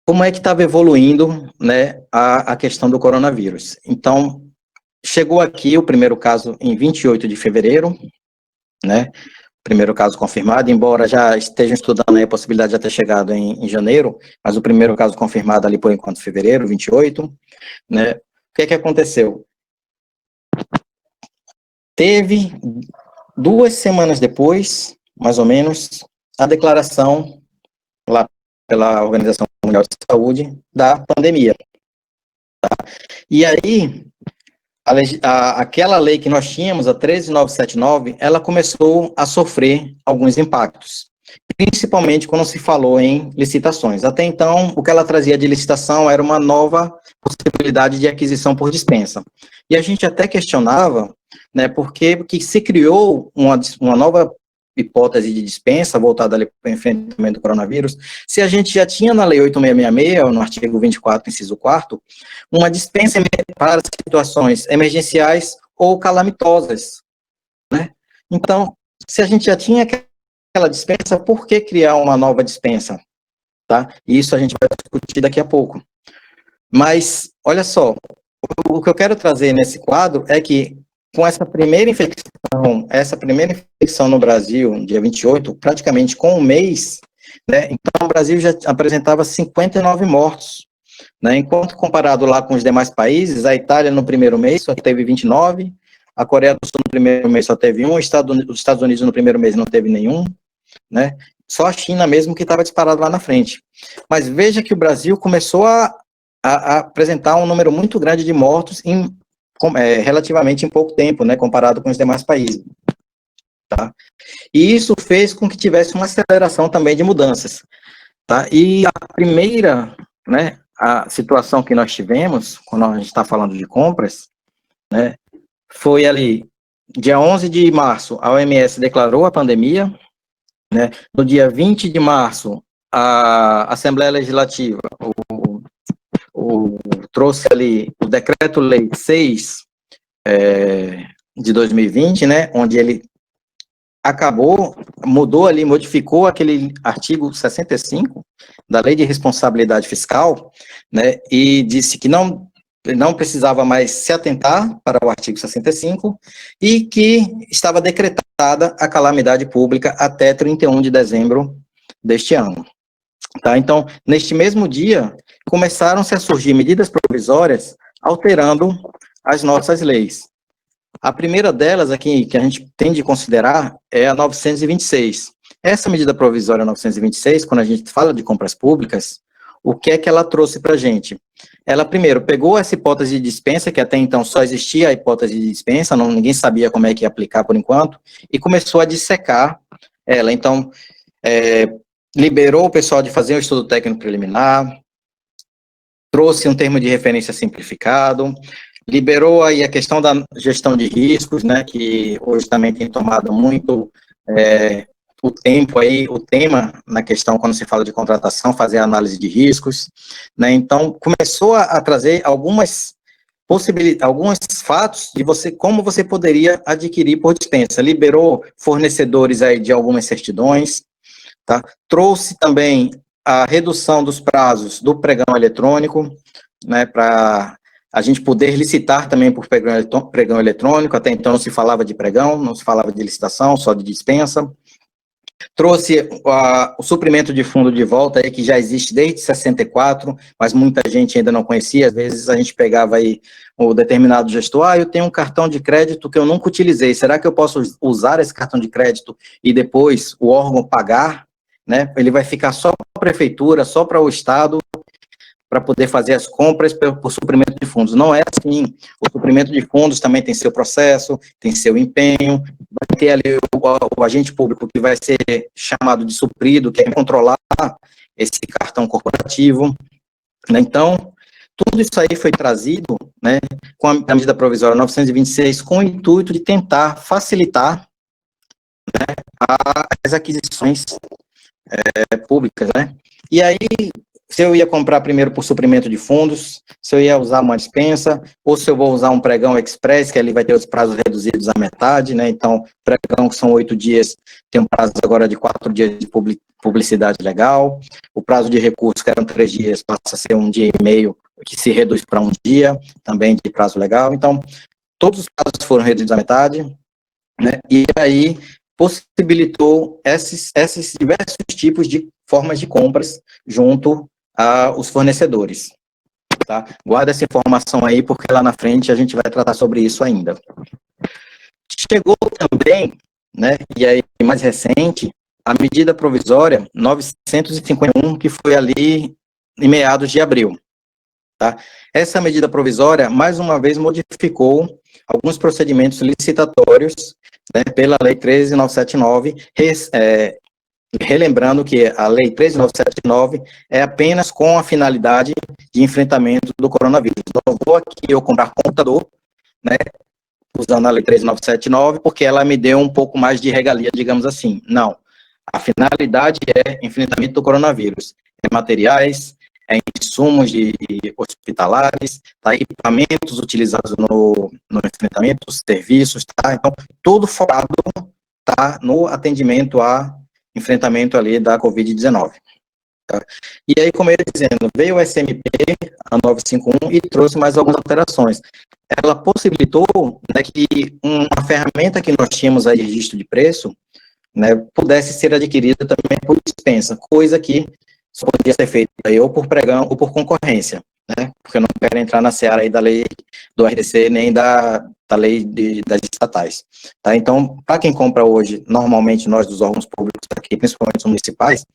como é que estava evoluindo, né, a questão do coronavírus. Então, chegou aqui o primeiro caso em 28 de fevereiro, né, primeiro caso confirmado, embora já estejam estudando aí a possibilidade de ter chegado em janeiro, mas o primeiro caso confirmado ali por enquanto fevereiro, 28, né, o que é que aconteceu? Teve 2 semanas depois, mais ou menos, a declaração lá pela Organização Mundial de Saúde da pandemia. Tá? E aí, aquela lei que nós tínhamos, a 13979, ela começou a sofrer alguns impactos, principalmente quando se falou em licitações. Até então, o que ela trazia de licitação era uma nova possibilidade de aquisição por dispensa. E a gente até questionava, né, porque se criou uma nova hipótese de dispensa voltada ali para o enfrentamento do coronavírus, se a gente já tinha na Lei 8666, no artigo 24, inciso 4º, uma dispensa para situações emergenciais ou calamitosas, né? Então, se a gente já tinha aquela dispensa, por que criar uma nova dispensa? Tá? E isso a gente vai discutir daqui a pouco. Mas, olha só, o que eu quero trazer nesse quadro é que, com essa primeira infecção no Brasil, dia 28, praticamente com um mês, né, então o Brasil já apresentava 59 mortos, né, enquanto comparado lá com os demais países, a Itália no primeiro mês só teve 29, a Coreia do Sul no primeiro mês só teve 1, os Estados Unidos no primeiro mês não teve nenhum, né, só a China mesmo que estava disparado lá na frente. Mas veja que o Brasil começou a apresentar um número muito grande de mortos relativamente em pouco tempo, né, comparado com os demais países. Tá? E isso fez com que tivesse uma aceleração também de mudanças. Tá? E a primeira, né, a situação que nós tivemos, quando a gente está falando de compras, né, foi ali, dia 11 de março, a OMS declarou a pandemia, né, no dia 20 de março, a Assembleia Legislativa trouxe ali o Decreto-Lei 6 de 2020, né, onde ele mudou ali, modificou aquele artigo 65 da Lei de Responsabilidade Fiscal, né, e disse que não precisava mais se atentar para o artigo 65 e que estava decretada a calamidade pública até 31 de dezembro deste ano. Tá? Então, neste mesmo dia, começaram-se a surgir medidas provisórias alterando as nossas leis. A primeira delas aqui, que a gente tem de considerar, é a 926. Essa medida provisória 926, quando a gente fala de compras públicas, o que é que ela trouxe para a gente? Ela, primeiro, pegou essa hipótese de dispensa, que até então só existia a hipótese de dispensa, ninguém sabia como é que ia aplicar por enquanto, e começou a dissecar ela. Então, liberou o pessoal de fazer um estudo técnico preliminar, trouxe um termo de referência simplificado, liberou aí a questão da gestão de riscos, né, que hoje também tem tomado muito o tema na questão quando se fala de contratação, fazer análise de riscos, né, então começou a trazer alguns fatos de como você poderia adquirir por dispensa, liberou fornecedores aí de algumas certidões, tá, trouxe também a redução dos prazos do pregão eletrônico, né, para a gente poder licitar também por pregão eletrônico, até então não se falava de pregão, não se falava de licitação, só de dispensa. Trouxe o suprimento de fundo de volta, aí, que já existe desde 64, mas muita gente ainda não conhecia. Às vezes a gente pegava aí o determinado gestor, eu tenho um cartão de crédito que eu nunca utilizei, será que eu posso usar esse cartão de crédito e depois o órgão pagar? Né? Ele vai ficar só para a prefeitura, só para o Estado, para poder fazer as compras por suprimento de fundos. Não é assim. O suprimento de fundos também tem seu processo, tem seu empenho, vai ter ali o agente público que vai ser chamado de suprido, que é controlar esse cartão corporativo, né? Então, tudo isso aí foi trazido, né, com a medida provisória 926, com o intuito de tentar facilitar, né, as aquisições públicas, né? E aí, se eu ia comprar primeiro por suprimento de fundos, se eu ia usar uma dispensa, ou se eu vou usar um pregão express, que ali vai ter os prazos reduzidos à metade, né? Então, pregão que são 8 dias, tem um prazo agora de 4 dias de publicidade legal. O prazo de recurso, que eram 3 dias, passa a ser 1 dia e meio, que se reduz para 1 dia, também de prazo legal. Então, todos os prazos foram reduzidos à metade, né? E aí, possibilitou esses diversos tipos de formas de compras junto aos fornecedores, tá? Guarda essa informação aí, porque lá na frente a gente vai tratar sobre isso ainda. Chegou também, né, e aí mais recente, a medida provisória 951, que foi ali em meados de abril, tá? Essa medida provisória, mais uma vez, modificou alguns procedimentos licitatórios, né, pela Lei 13.979, relembrando que a Lei 13.979 é apenas com a finalidade de enfrentamento do coronavírus. Não vou aqui eu comprar computador, né, usando a Lei 13.979, porque ela me deu um pouco mais de regalia, digamos assim. Não. A finalidade é enfrentamento do coronavírus. É materiais, é insumos hospitalares, tá, equipamentos utilizados no enfrentamento, serviços, tá? Então, tudo focado, tá, no atendimento a enfrentamento ali da Covid-19. Tá? E aí, como eu ia dizendo, veio o SMP, a 951, e trouxe mais algumas alterações. Ela possibilitou, né, que uma ferramenta que nós tínhamos aí de registro de preço, né, pudesse ser adquirida também por dispensa, coisa que só podia ser feita aí ou por pregão ou por concorrência, né, porque eu não quero entrar na seara aí da lei do RDC nem da lei das estatais, tá? Então, para quem compra hoje, normalmente nós dos órgãos públicos aqui, principalmente os municipais,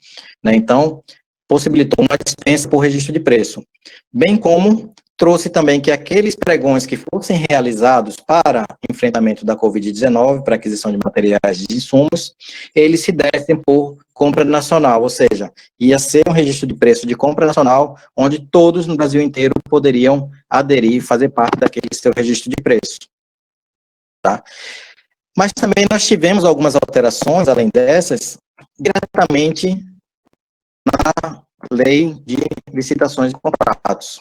né, então, possibilitou uma dispensa por registro de preço, bem como trouxe também que aqueles pregões que fossem realizados para enfrentamento da Covid-19, para aquisição de materiais e insumos, eles se dessem por compra nacional, ou seja, ia ser um registro de preço de compra nacional, onde todos no Brasil inteiro poderiam aderir e fazer parte daquele seu registro de preço. Tá? Mas também nós tivemos algumas alterações, além dessas, diretamente na lei de licitações de contratos.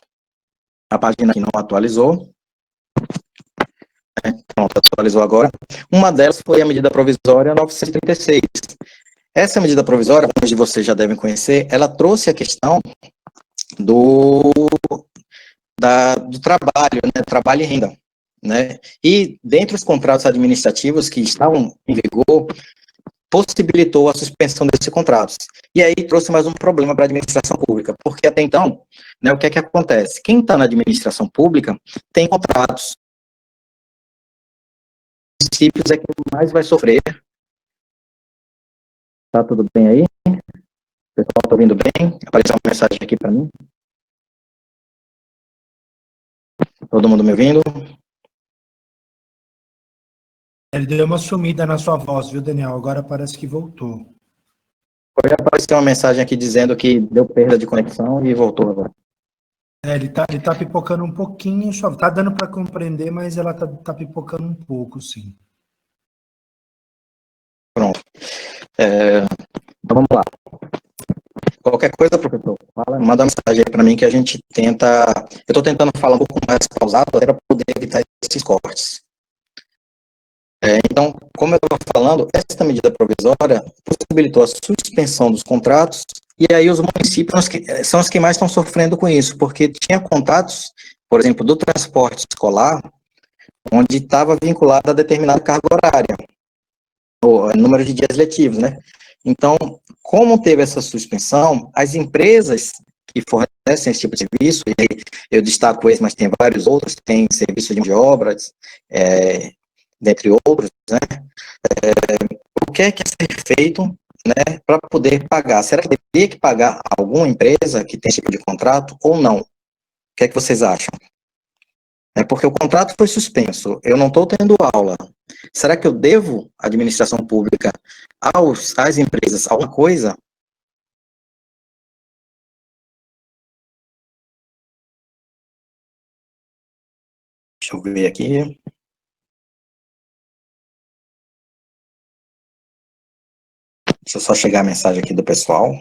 A página aqui não atualizou. Pronto, atualizou agora. Uma delas foi a medida provisória 936. Essa medida provisória, onde vocês já devem conhecer, ela trouxe a questão do trabalho, né, trabalho e renda, né? E dentre os contratos administrativos que estavam em vigor, possibilitou a suspensão desses contratos. E aí trouxe mais um problema para a administração pública, porque até então, né, o que é que acontece? Quem está na administração pública tem contratos. Os municípios é quem mais vai sofrer. Tá tudo bem aí? O pessoal está ouvindo bem? Apareceu uma mensagem aqui para mim. Todo mundo me ouvindo? Ele deu uma sumida na sua voz, viu, Daniel? Agora parece que voltou. Foi aparecer uma mensagem aqui dizendo que deu perda de conexão e voltou agora. Ele tá pipocando um pouquinho, só tá dando para compreender, mas ela tá pipocando um pouco, sim. Pronto. Então vamos lá. Qualquer coisa, professor, manda uma mensagem aí para mim que a gente tenta. Eu estou tentando falar um pouco mais pausado para poder evitar esses cortes. Então, como eu estava falando, essa medida provisória possibilitou a suspensão dos contratos, e aí os municípios são os que mais estão sofrendo com isso, porque tinha contratos, por exemplo, do transporte escolar, onde estava vinculado a determinada carga horária, o número de dias letivos, né? Então, como teve essa suspensão, as empresas que fornecem esse tipo de serviço, e eu destaco esse, mas tem vários outros, tem serviço de obras, dentre outros, né? O que é ser feito, né, para poder pagar? Será que deveria que pagar alguma empresa que tem esse tipo de contrato ou não? O que é que vocês acham? É porque o contrato foi suspenso, eu não estou tendo aula. Será que eu devo à administração pública, às empresas, alguma coisa? Deixa eu ver aqui. Deixa eu só chegar a mensagem aqui do pessoal.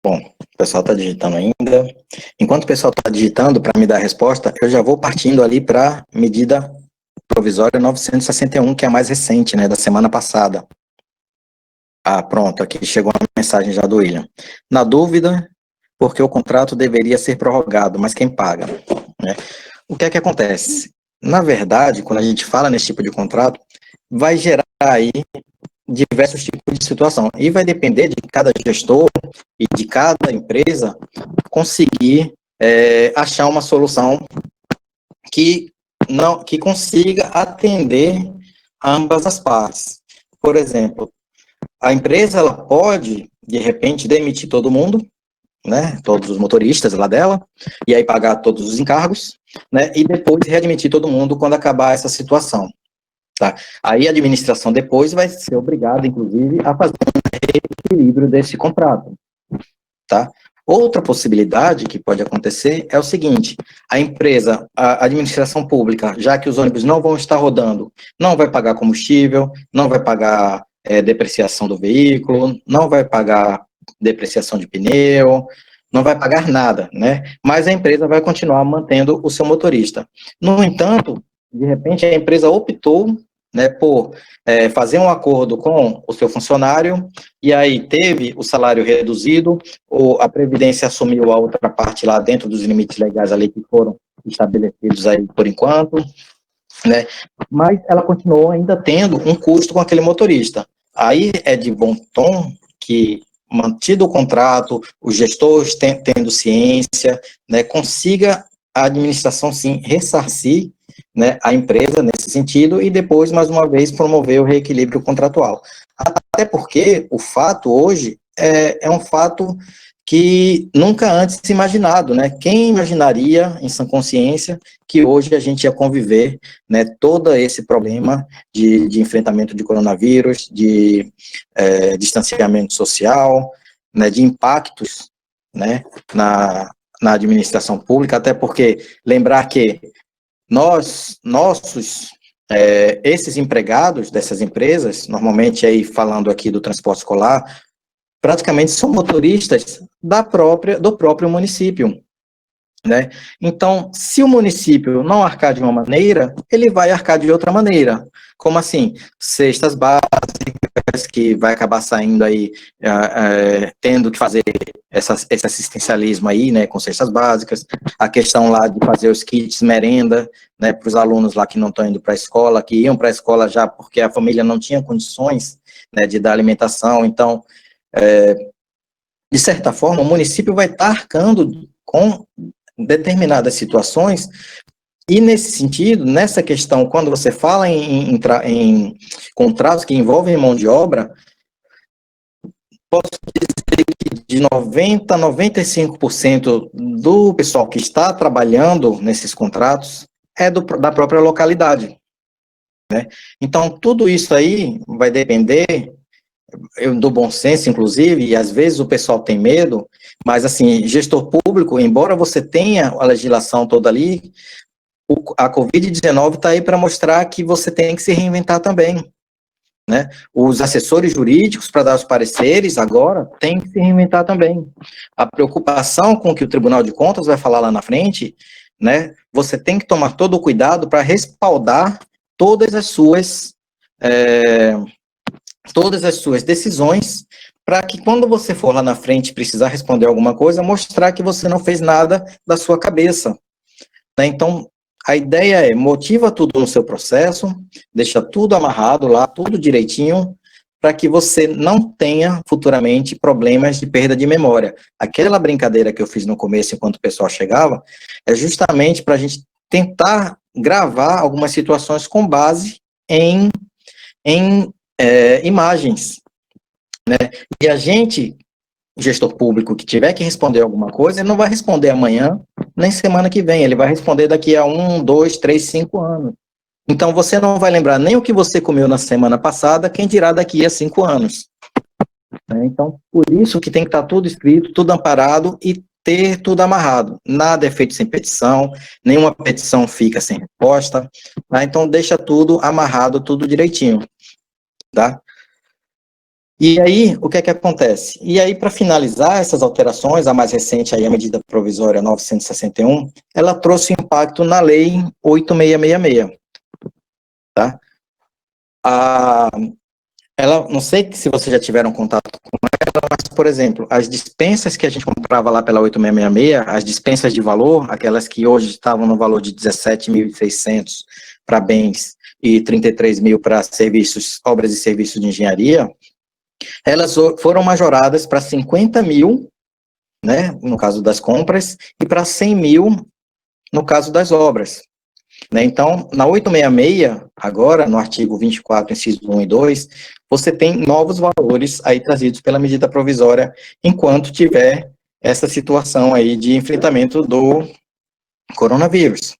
Bom, o pessoal está digitando ainda. Enquanto o pessoal está digitando para me dar a resposta, eu já vou partindo ali para a medida provisória 961, que é a mais recente, né, da semana passada. Ah, pronto, aqui chegou a mensagem já do William. Na dúvida, porque o contrato deveria ser prorrogado, mas quem paga? Né? O que é que acontece? Na verdade, quando a gente fala nesse tipo de contrato, vai gerar aí diversos tipos de situação. E vai depender de cada gestor e de cada empresa conseguir achar uma solução que consiga atender ambas as partes. Por exemplo, a empresa ela pode, de repente, demitir todo mundo, né, todos os motoristas lá dela, e aí pagar todos os encargos, né, e depois readmitir todo mundo quando acabar essa situação. Tá? Aí a administração depois vai ser obrigada, inclusive, a fazer um reequilíbrio desse contrato. Tá? Outra possibilidade que pode acontecer é o seguinte: a empresa, a administração pública, já que os ônibus não vão estar rodando, não vai pagar combustível, não vai pagar depreciação do veículo, não vai pagar depreciação de pneu, não vai pagar nada, né? Mas a empresa vai continuar mantendo o seu motorista. No entanto, de repente a empresa optou, né, por fazer um acordo com o seu funcionário, e aí teve o salário reduzido, ou a Previdência assumiu a outra parte lá dentro dos limites legais ali que foram estabelecidos aí por enquanto, né? Mas ela continuou ainda tendo um custo com aquele motorista. Aí é de bom tom que, mantido o contrato, os gestores tendo ciência, né, consiga a administração, sim, ressarcir, né, a empresa nesse sentido e depois, mais uma vez, promover o reequilíbrio contratual. Até porque o fato hoje é um fato que nunca antes se imaginado, né? Quem imaginaria, em sã consciência, que hoje a gente ia conviver, né, todo esse problema de enfrentamento de coronavírus, de distanciamento social, né, de impactos, né, na administração pública, até porque lembrar que esses empregados dessas empresas, normalmente aí falando aqui do transporte escolar, praticamente são motoristas do próprio município, né? Então, se o município não arcar de uma maneira, ele vai arcar de outra maneira. Como assim? Cestas básicas, que vai acabar saindo aí, tendo que fazer esse assistencialismo aí, né, com cestas básicas, a questão lá de fazer os kits merenda, né, para os alunos lá que não estão indo para a escola, que iam para a escola já porque a família não tinha condições, né, de dar alimentação. Então, de certa forma, o município vai estar arcando com determinadas situações, e nesse sentido, nessa questão, quando você fala em contratos que envolvem mão de obra, posso dizer que de 90% a 95% do pessoal que está trabalhando nesses contratos é da própria localidade, né? Então, tudo isso aí vai depender do bom senso, inclusive, e às vezes o pessoal tem medo, mas assim, gestor público, embora você tenha a legislação toda ali, a Covid-19 está aí para mostrar que você tem que se reinventar também, né? Os assessores jurídicos, para dar os pareceres agora, têm que se reinventar também. A preocupação com o que o Tribunal de Contas vai falar lá na frente, né? Você tem que tomar todo o cuidado para respaldar todas as suas decisões, para que quando você for lá na frente precisar responder alguma coisa, mostrar que você não fez nada da sua cabeça. Né? Então, a ideia é motiva tudo no seu processo, deixa tudo amarrado lá, tudo direitinho, para que você não tenha futuramente problemas de perda de memória. Aquela brincadeira que eu fiz no começo, enquanto o pessoal chegava, é justamente para a gente tentar gravar algumas situações com base em imagens. Né? E a gente, gestor público, que tiver que responder alguma coisa, ele não vai responder amanhã, nem semana que vem, ele vai responder daqui a 1, 2, 3, 5 anos. Então, você não vai lembrar nem o que você comeu na semana passada, quem dirá daqui a 5 anos. Então, por isso que tem que estar tudo escrito, tudo amparado e ter tudo amarrado. Nada é feito sem petição, nenhuma petição fica sem resposta. Tá? Então, deixa tudo amarrado, tudo direitinho. Tá? E aí, o que é que acontece? E aí, para finalizar essas alterações, a mais recente, aí, a medida provisória 961, ela trouxe impacto na lei 8666. Tá? Ela, não sei se vocês já tiveram contato com ela, mas, por exemplo, as dispensas que a gente comprava lá pela 8666, as dispensas de valor, aquelas que hoje estavam no valor de 17.600 para bens e 33 mil para serviços, obras e serviços de engenharia, elas foram majoradas para 50 mil, né, no caso das compras, e para 100 mil no caso das obras. Né? Então, na 866, agora, no artigo 24, inciso 1 e 2, você tem novos valores aí trazidos pela medida provisória, enquanto tiver essa situação aí de enfrentamento do coronavírus.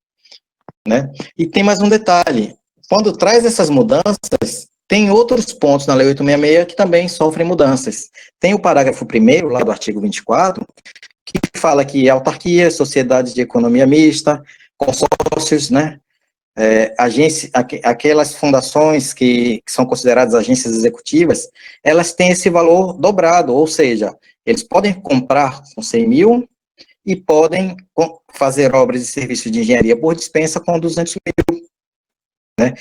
Né? E tem mais um detalhe, quando traz essas mudanças, tem outros pontos na Lei 866 que também sofrem mudanças. Tem o parágrafo 1º, lá do artigo 24, que fala que autarquias, sociedades de economia mista, consórcios, né, aquelas fundações que são consideradas agências executivas, elas têm esse valor dobrado, ou seja, eles podem comprar com 100 mil e podem fazer obras e serviços de engenharia por dispensa com 200 mil. Né?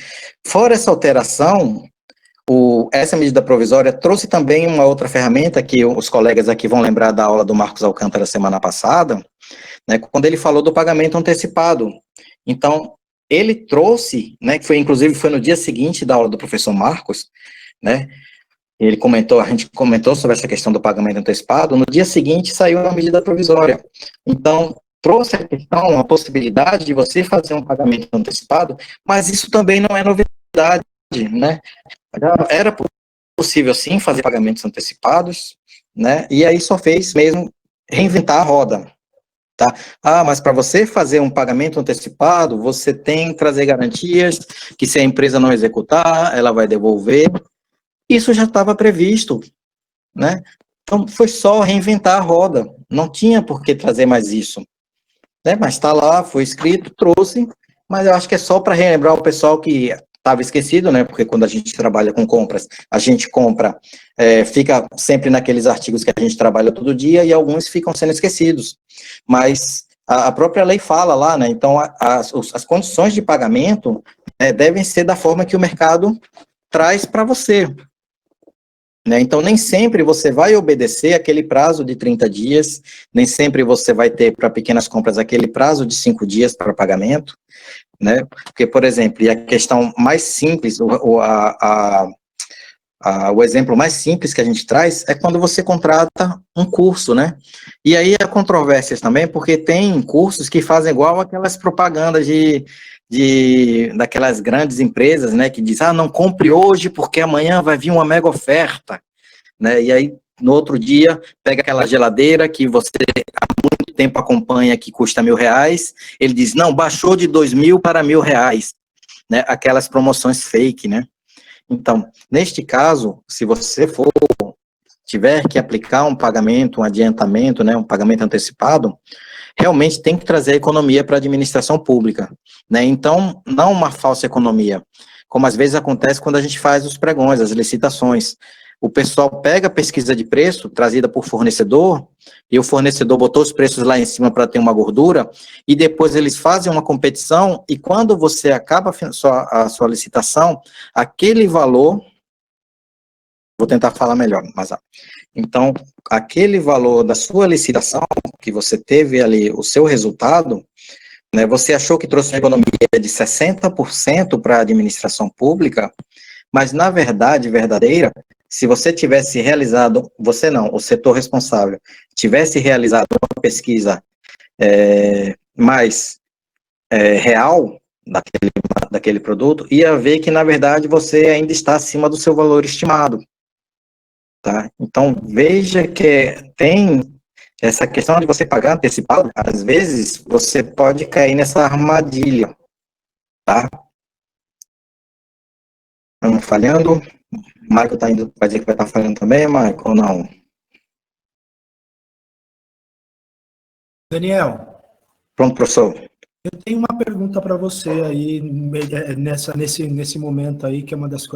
Fora essa alteração, essa medida provisória trouxe também uma outra ferramenta que os colegas aqui vão lembrar da aula do Marcos Alcântara semana passada, né, quando ele falou do pagamento antecipado. Então, ele trouxe, né, que inclusive foi no dia seguinte da aula do professor Marcos, né, a gente comentou sobre essa questão do pagamento antecipado, no dia seguinte saiu a medida provisória. Então, trouxe a questão, a possibilidade de você fazer um pagamento antecipado, mas isso também não é novidade, né, era possível sim fazer pagamentos antecipados, né, e aí só fez mesmo reinventar a roda. Tá? Mas para você fazer um pagamento antecipado, você tem que trazer garantias que se a empresa não executar, ela vai devolver. Isso já estava previsto, né? Então, foi só reinventar a roda. Não tinha por que trazer mais isso. Né? Mas está lá, foi escrito, trouxe, mas eu acho que é só para relembrar o pessoal que estava esquecido, né? Porque quando a gente trabalha com compras, a gente compra, fica sempre naqueles artigos que a gente trabalha todo dia e alguns ficam sendo esquecidos. Mas a própria lei fala lá, né? Então, as condições de pagamento devem ser da forma que o mercado traz para você. Né? Então, nem sempre você vai obedecer aquele prazo de 30 dias, nem sempre você vai ter para pequenas compras aquele prazo de 5 dias para pagamento, né? Porque, por exemplo, e a questão mais simples, o exemplo mais simples que a gente traz é quando você contrata um curso, né? E aí há controvérsias também, porque tem cursos que fazem igual aquelas propagandas daquelas grandes empresas, né? Que diz, não compre hoje porque amanhã vai vir uma mega oferta, né? E aí, no outro dia, pega aquela geladeira que você há muito tempo acompanha que custa R$1.000, ele diz, não, baixou de 2.000 para R$1.000, né? Aquelas promoções fake, né? Então, neste caso, se você tiver que aplicar um pagamento, um adiantamento, né, um pagamento antecipado, realmente tem que trazer economia para a administração pública, né? Então, não uma falsa economia, como às vezes acontece quando a gente faz os pregões, as licitações. O pessoal pega a pesquisa de preço trazida por fornecedor, e o fornecedor botou os preços lá em cima para ter uma gordura, e depois eles fazem uma competição, e quando você acaba a sua licitação, aquele valor vou tentar falar melhor, mas então, aquele valor da sua licitação, que você teve ali o seu resultado, né, você achou que trouxe uma economia de 60% para a administração pública, mas na verdade, verdadeira, se você tivesse realizado, você não, o setor responsável, tivesse realizado uma pesquisa mais real daquele produto, ia ver que na verdade você ainda está acima do seu valor estimado. Tá? Então, veja que tem essa questão de você pagar antecipado, às vezes você pode cair nessa armadilha, tá? Estamos falhando. Michael está indo, vai dizer que vai estar falhando também, Michael, ou não? Daniel. Pronto, professor. Eu tenho uma pergunta para você aí, nesse momento aí, que é uma das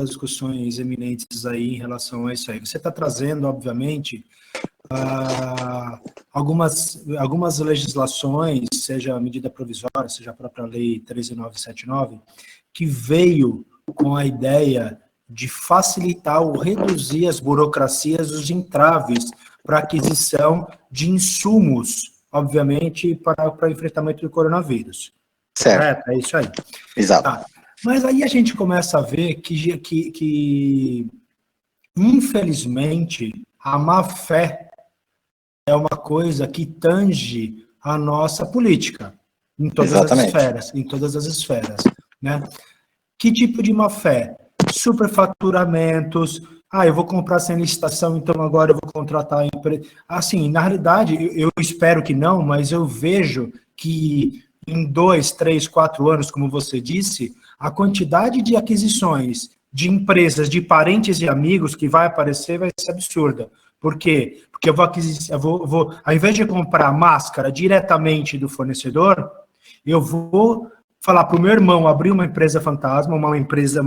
discussões eminentes aí em relação a isso aí. Você está trazendo, obviamente, algumas legislações, seja a medida provisória, seja a própria lei 13979, que veio com a ideia de facilitar ou reduzir as burocracias, os entraves para aquisição de insumos, obviamente, para o enfrentamento do coronavírus. Certo. É isso aí. Exato. Tá. Mas aí a gente começa a ver que infelizmente, a má-fé é uma coisa que tange a nossa política, em todas as esferas, né? Que tipo de má-fé? Superfaturamentos. Eu vou comprar sem licitação, então agora eu vou contratar a empresa. Assim, na realidade, eu espero que não, mas eu vejo que em 2, 3, 4 anos, como você disse, a quantidade de aquisições de empresas, de parentes e amigos que vai aparecer vai ser absurda. Por quê? Porque eu vou ao invés de comprar máscara diretamente do fornecedor, eu vou falar para o meu irmão abrir uma empresa fantasma, uma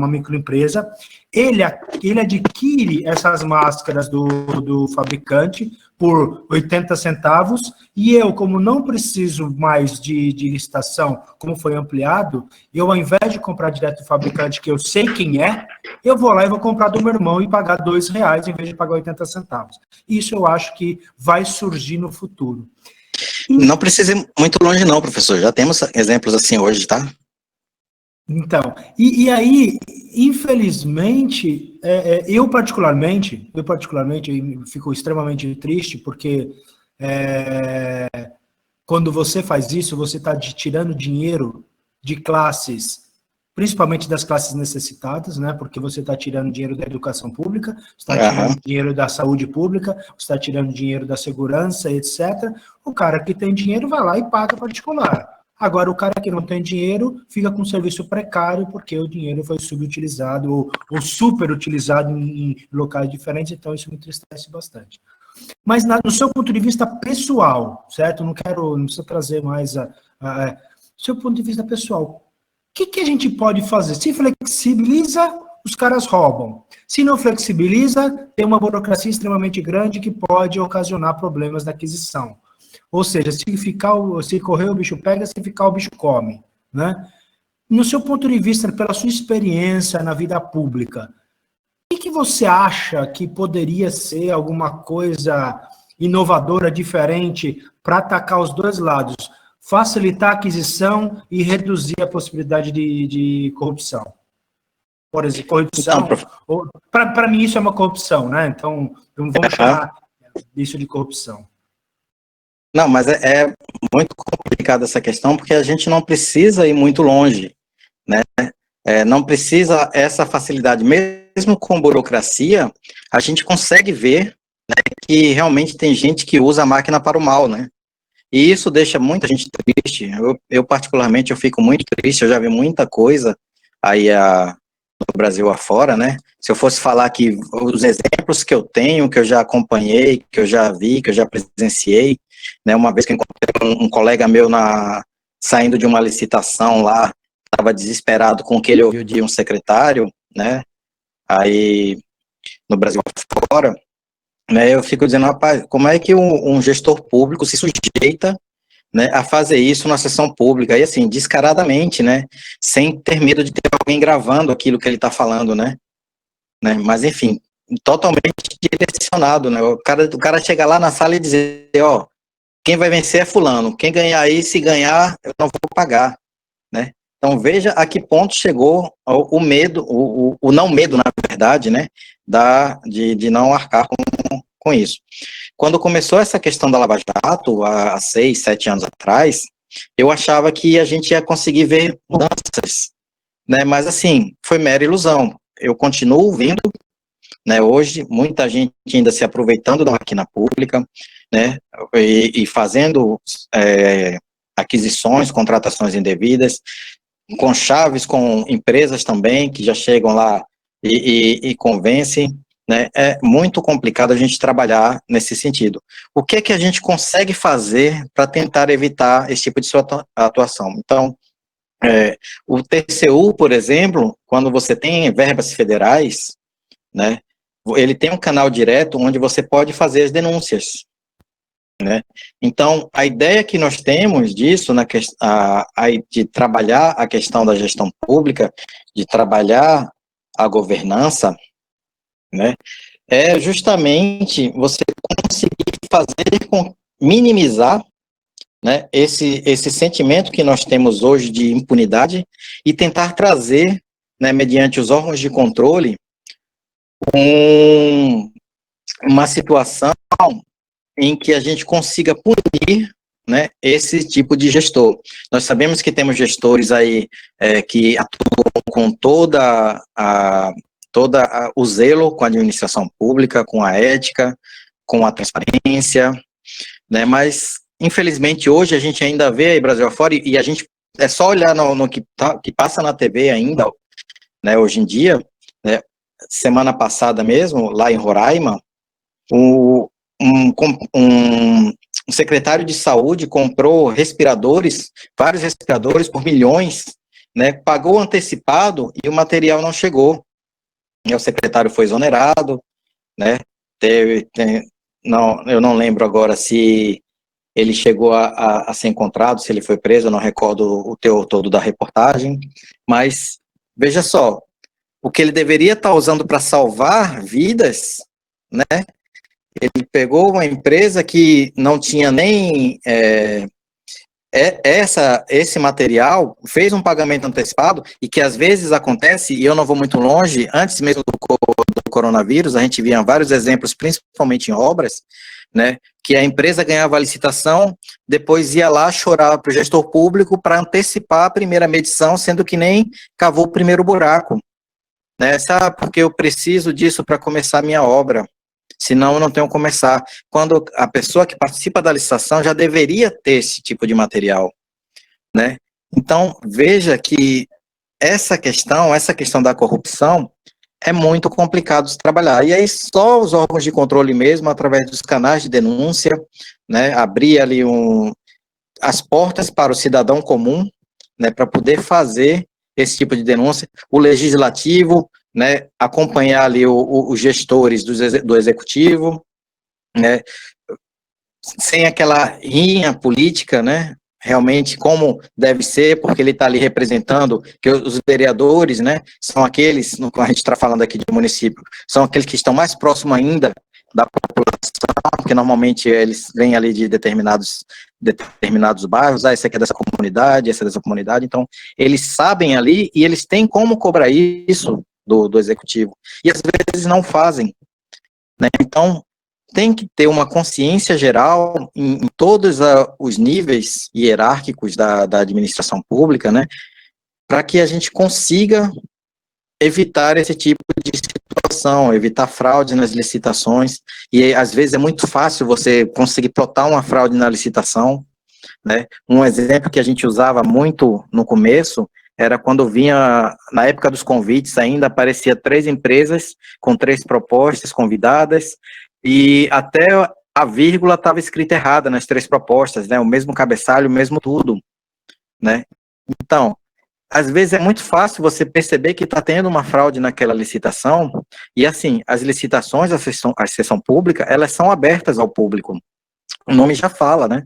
microempresa, ele adquire essas máscaras do fabricante por 80 centavos, e eu, como não preciso mais de licitação, como foi ampliado, eu, ao invés de comprar direto do fabricante, que eu sei quem é, eu vou lá e vou comprar do meu irmão e pagar R$2 em vez de pagar 80 centavos. Isso eu acho que vai surgir no futuro. Não precisa ir muito longe não, professor, já temos exemplos assim hoje, tá? Então, e aí, infelizmente, eu particularmente fico extremamente triste, porque quando você faz isso, você está tirando dinheiro de classes, principalmente das classes necessitadas, né? Porque você está tirando dinheiro da educação pública, está tirando dinheiro da saúde pública, está tirando dinheiro da segurança, etc. O cara que tem dinheiro vai lá e paga particular. Agora, o cara que não tem dinheiro fica com um serviço precário porque o dinheiro foi subutilizado ou superutilizado em locais diferentes, então isso me entristece bastante. Mas no seu ponto de vista pessoal, certo? Não precisa trazer mais seu ponto de vista pessoal. O que a gente pode fazer? Se flexibiliza, os caras roubam. Se não flexibiliza, tem uma burocracia extremamente grande que pode ocasionar problemas na aquisição. Ou seja, se correr o bicho pega, se ficar o bicho come, né? No seu ponto de vista, pela sua experiência na vida pública, o que você acha que poderia ser alguma coisa inovadora, diferente, para atacar os dois lados? Facilitar a aquisição e reduzir a possibilidade de corrupção. Por exemplo, corrupção, para mim isso é uma corrupção, né? Então, vamos chamar isso de corrupção. Não, mas é muito complicada essa questão, porque a gente não precisa ir muito longe, né? Não precisa essa facilidade. Mesmo com burocracia, a gente consegue ver, né, que realmente tem gente que usa a máquina para o mal, né? E isso deixa muita gente triste. Eu particularmente, eu fico muito triste, eu já vi muita coisa aí no Brasil afora, né? Se eu fosse falar que os exemplos que eu tenho, que eu já acompanhei, que eu já vi, que eu já presenciei, né? Uma vez que eu encontrei um colega meu saindo de uma licitação lá, estava desesperado com o que ele ouviu de um secretário, né? Aí no Brasil afora, né? Eu fico dizendo, rapaz, como é que um gestor público se sujeita, né, a fazer isso na sessão pública, e assim, descaradamente, né, sem ter medo de ter alguém gravando aquilo que ele está falando, né, mas enfim, totalmente direcionado, né? O cara chega lá na sala e dizer, ó, quem vai vencer é fulano, quem ganhar aí, se ganhar, eu não vou pagar, né? Então, veja a que ponto chegou o medo, o não medo, na verdade, né, de não arcar com isso. Quando começou essa questão da Lava Jato, há 6, 7 anos atrás, eu achava que a gente ia conseguir ver mudanças, né, mas assim, foi mera ilusão. Eu continuo vindo, né, hoje, muita gente ainda se aproveitando da máquina pública, né, e fazendo aquisições, contratações indevidas, com chaves, com empresas também, que já chegam lá e convencem, né? É muito complicado a gente trabalhar nesse sentido. O que é que a gente consegue fazer para tentar evitar esse tipo de atuação? Então, o TCU, por exemplo, quando você tem verbas federais, né, ele tem um canal direto onde você pode fazer as denúncias, né? Então, a ideia que nós temos disso, de trabalhar a questão da gestão pública, de trabalhar a governança, né, é justamente você conseguir minimizar, né, esse sentimento que nós temos hoje de impunidade e tentar trazer, né, mediante os órgãos de controle, uma situação em que a gente consiga punir, né, esse tipo de gestor. Nós sabemos que temos gestores aí que atuam com o zelo com a administração pública, com a ética, com a transparência, né, mas infelizmente hoje a gente ainda vê aí Brasil afora, e a gente é só olhar no que passa na TV ainda, né, hoje em dia, né, semana passada mesmo, lá em Roraima, um secretário de saúde comprou respiradores, vários respiradores por milhões, né, pagou antecipado e o material não chegou. E o secretário foi exonerado, né, eu não lembro agora se ele chegou a ser encontrado, se ele foi preso, eu não recordo o teor todo da reportagem, mas veja só, o que ele deveria estar usando para salvar vidas, né, ele pegou uma empresa que não tinha nem esse material, fez um pagamento antecipado, e que às vezes acontece, e eu não vou muito longe, antes mesmo do coronavírus, a gente via vários exemplos, principalmente em obras, né, que a empresa ganhava a licitação, depois ia lá chorar para o gestor público para antecipar a primeira medição, sendo que nem cavou o primeiro buraco. Né, sabe, porque eu preciso disso para começar a minha obra. Senão eu não tenho como começar. Quando a pessoa que participa da licitação já deveria ter esse tipo de material, né? Então, veja que essa questão da corrupção é muito complicado de trabalhar. E aí só os órgãos de controle mesmo, através dos canais de denúncia, né, abrir ali as portas para o cidadão comum, né, para poder fazer esse tipo de denúncia, o legislativo, né, acompanhar ali os gestores do executivo, né, sem aquela rinha política, né, realmente como deve ser, porque ele está ali representando, que os vereadores, né, são aqueles, a gente está falando aqui de município, são aqueles que estão mais próximos ainda da população, porque normalmente eles vêm ali de determinados bairros, esse aqui é dessa comunidade, esse é dessa comunidade, então eles sabem ali e eles têm como cobrar isso do executivo, e às vezes não fazem, né? Então tem que ter uma consciência geral em todos os níveis hierárquicos da administração pública, né, para que a gente consiga evitar esse tipo de situação, evitar fraude nas licitações, e às vezes é muito fácil você conseguir plotar uma fraude na licitação, né? Um exemplo que a gente usava muito no começo era quando vinha, na época dos convites ainda, aparecia 3 empresas com 3 propostas convidadas, e até a vírgula estava escrita errada nas 3 propostas, né? O mesmo cabeçalho, o mesmo tudo, né? Então, às vezes é muito fácil você perceber que está tendo uma fraude naquela licitação, e assim, as licitações, a sessão pública, elas são abertas ao público, o nome já fala, né?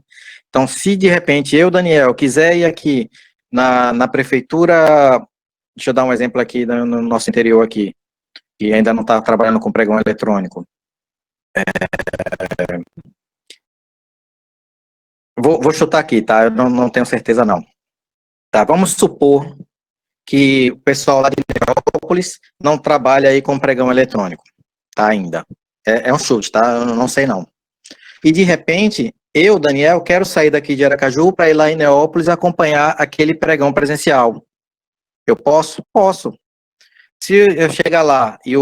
Então, se de repente eu, Daniel, quiser ir aqui na prefeitura, deixa eu dar um exemplo aqui no nosso interior aqui, que ainda não está trabalhando com pregão eletrônico. Vou chutar aqui, tá? Eu não tenho certeza, não. Tá, vamos supor que o pessoal lá de Neópolis não trabalha aí com pregão eletrônico, tá, ainda. É um chute, tá? Eu não sei, não. E, de repente, eu, Daniel, quero sair daqui de Aracaju para ir lá em Neópolis acompanhar aquele pregão presencial. Eu posso? Posso. Se eu chegar lá e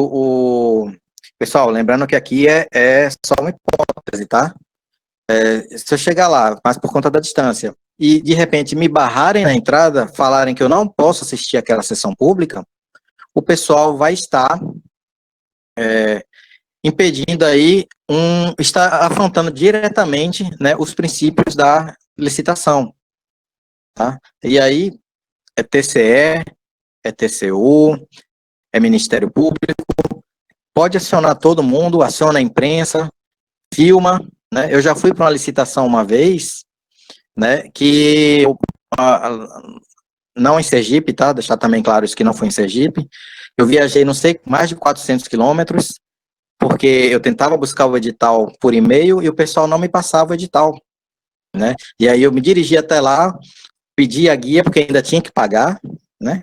Pessoal, lembrando que aqui é só uma hipótese, tá? Se eu chegar lá, mas por conta da distância, e de repente me barrarem na entrada, falarem que eu não posso assistir aquela sessão pública, o pessoal vai estar impedindo aí, está afrontando diretamente, né, os princípios da licitação, tá? E aí é TCE, é TCU, é Ministério Público, pode acionar todo mundo, aciona a imprensa, filma, né? Eu já fui para uma licitação uma vez, né, que não em Sergipe, tá? Deixar também claro isso que não foi em Sergipe. Eu viajei, não sei, mais de 400 quilômetros, porque eu tentava buscar o edital por e-mail e o pessoal não me passava o edital, né? E aí eu me dirigi até lá, pedi a guia, porque ainda tinha que pagar, né?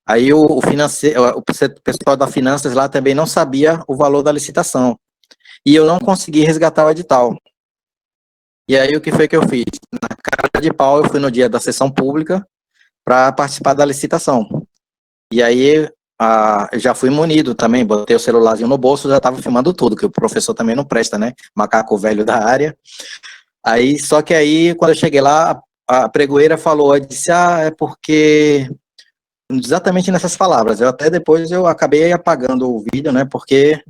Aí o pessoal da Finanças lá também não sabia o valor da licitação. E eu não consegui resgatar o edital. E aí o que foi que eu fiz? Na cara de pau, eu fui no dia da sessão pública para participar da licitação. E aí eu já fui munido também, botei o celularzinho no bolso, já estava filmando tudo, que o professor também não presta, né? Macaco velho da área. Aí, só que aí, quando eu cheguei lá, a pregoeira falou, disse, é porque... Exatamente nessas palavras. Até depois eu acabei apagando o vídeo, né? Porque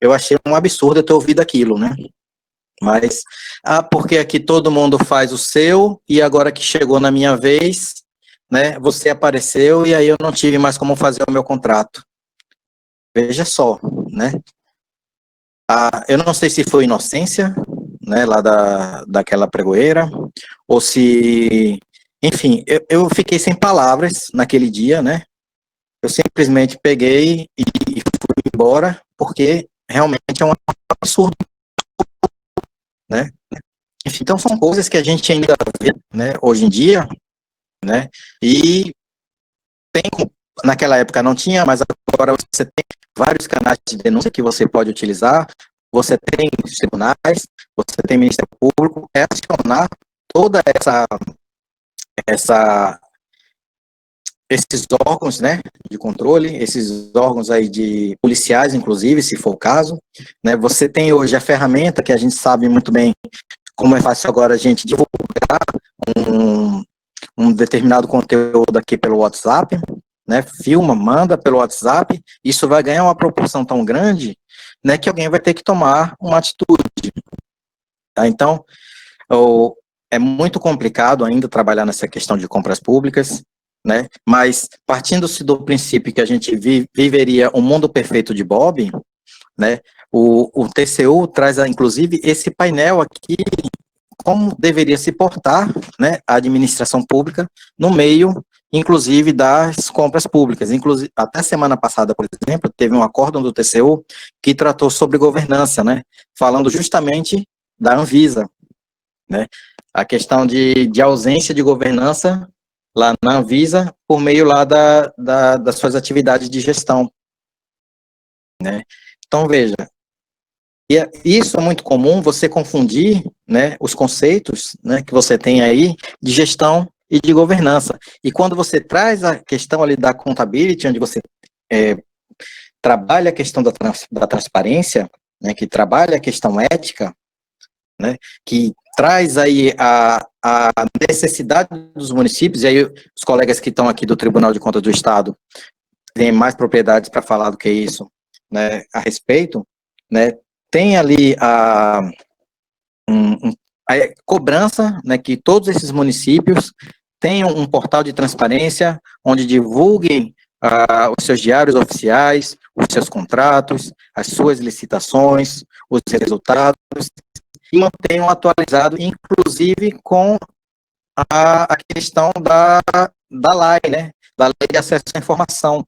eu achei um absurdo eu ter ouvido aquilo, né? Mas, porque aqui todo mundo faz o seu, e agora que chegou na minha vez, né, você apareceu, e aí eu não tive mais como fazer o meu contrato. Veja só, né? Eu não sei se foi inocência, né, lá daquela pregoeira, ou se... Enfim, eu fiquei sem palavras naquele dia, né? Eu simplesmente peguei e fui embora, porque realmente é um absurdo, né? Enfim, então são coisas que a gente ainda vê, né, hoje em dia, né? E naquela época não tinha, mas agora você tem vários canais de denúncia que você pode utilizar, você tem os tribunais, você tem Ministério Público, é acionar toda esses órgãos, né, de controle, esses órgãos aí de policiais, inclusive, se for o caso, né, você tem hoje a ferramenta que a gente sabe muito bem como é fácil agora a gente divulgar um determinado conteúdo aqui pelo WhatsApp, né, filma, manda pelo WhatsApp, isso vai ganhar uma proporção tão grande, né, que alguém vai ter que tomar uma atitude, tá? Então, é muito complicado ainda trabalhar nessa questão de compras públicas, né? Mas partindo-se do princípio que a gente viveria um mundo perfeito de Bob, né? O TCU traz, inclusive, esse painel aqui, como deveria se portar, né, a administração pública no meio, inclusive, das compras públicas. Inclusive, até semana passada, por exemplo, teve um acórdão do TCU que tratou sobre governança, né? Falando justamente da Anvisa, né? A questão de ausência de governança lá na Anvisa, por meio lá das suas atividades de gestão, né? Então, veja, isso é muito comum, você confundir, né, os conceitos, né, que você tem aí de gestão e de governança. E quando você traz a questão ali da accountability, onde você trabalha a questão da transparência, né, que trabalha a questão ética, né, que traz aí a necessidade dos municípios, e aí os colegas que estão aqui do Tribunal de Contas do Estado têm mais propriedades para falar do que isso, né, a respeito, né, tem ali a cobrança, né, que todos esses municípios tenham um portal de transparência onde divulguem os seus diários oficiais, os seus contratos, as suas licitações, os resultados, e mantenham atualizado, inclusive com a questão da lei, né, da lei de acesso à informação.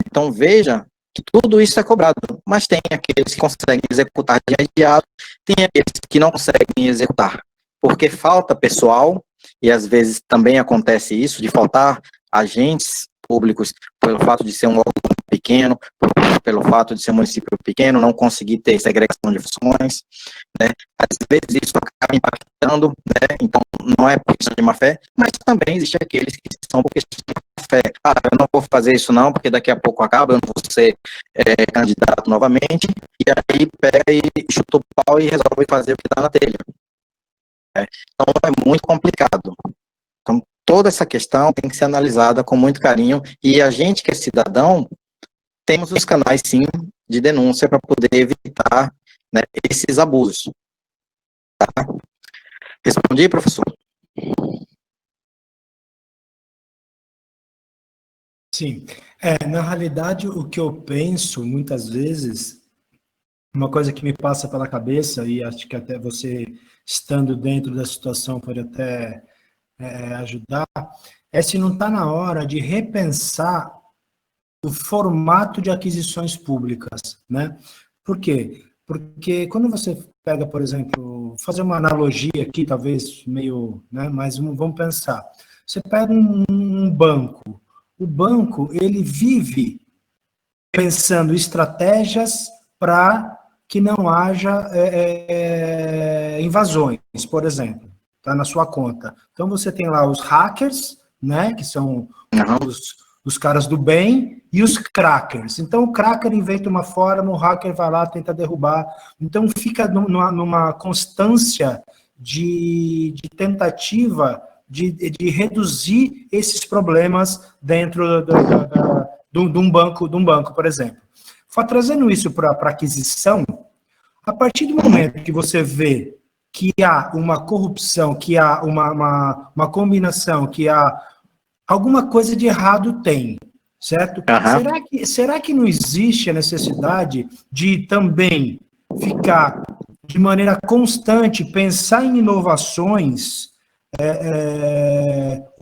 Então, veja tudo isso é cobrado, mas tem aqueles que conseguem executar de imediato, tem aqueles que não conseguem executar, porque falta pessoal, e às vezes também acontece isso, de faltar agentes públicos, pelo fato de ser um órgão pequeno, pelo fato de ser um município pequeno, não conseguir ter segregação de funções, né? Às vezes isso acaba impactando, né? Então não é por questão de má fé, mas também existe aqueles que são por questão de má fé. Eu não vou fazer isso não, porque daqui a pouco acaba, eu não vou ser candidato novamente, e aí pega e chuta o pau e resolve fazer o que dá na telha. Então é muito complicado. Então toda essa questão tem que ser analisada com muito carinho, e a gente que é cidadão, temos os canais, sim, de denúncia para poder evitar, né, esses abusos. Tá? Respondi, professor? Sim. Na realidade, o que eu penso, muitas vezes, uma coisa que me passa pela cabeça, e acho que até você, estando dentro da situação, pode até ajudar, é se não está na hora de repensar o formato de aquisições públicas, né? Por quê? Porque quando você pega, por exemplo, fazer uma analogia aqui, talvez meio, né, mas vamos pensar. Você pega um banco. O banco, ele vive pensando estratégias para que não haja invasões, por exemplo, tá na sua conta. Então você tem lá os hackers, né, que são os caras do bem, e os crackers. Então o cracker inventa uma forma, o hacker vai lá, tenta derrubar. Então fica numa constância de tentativa de reduzir esses problemas dentro de um banco, por exemplo. Trazendo isso para aquisição, a partir do momento que você vê que há uma corrupção, que há uma combinação, que há alguma coisa de errado tem, certo? Será que não existe a necessidade de também ficar de maneira constante, pensar em inovações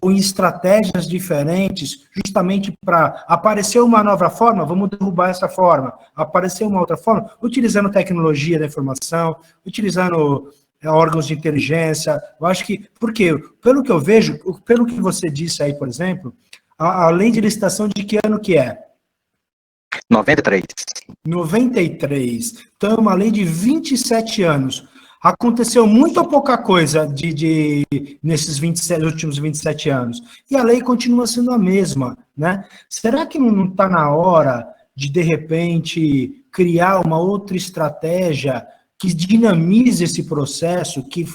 ou em estratégias diferentes, justamente para aparecer uma nova forma, vamos derrubar essa forma, aparecer uma outra forma, utilizando tecnologia da informação, utilizando órgãos de inteligência. Eu acho que, porque, pelo que eu vejo, pelo que você disse aí, por exemplo, a lei de licitação de que ano que é? 93. 93. Então, é uma lei de 27 anos. Aconteceu muito pouca coisa nesses últimos 27 anos. E a lei continua sendo a mesma, né? Será que não está na hora de repente, criar uma outra estratégia que dinamize esse processo, que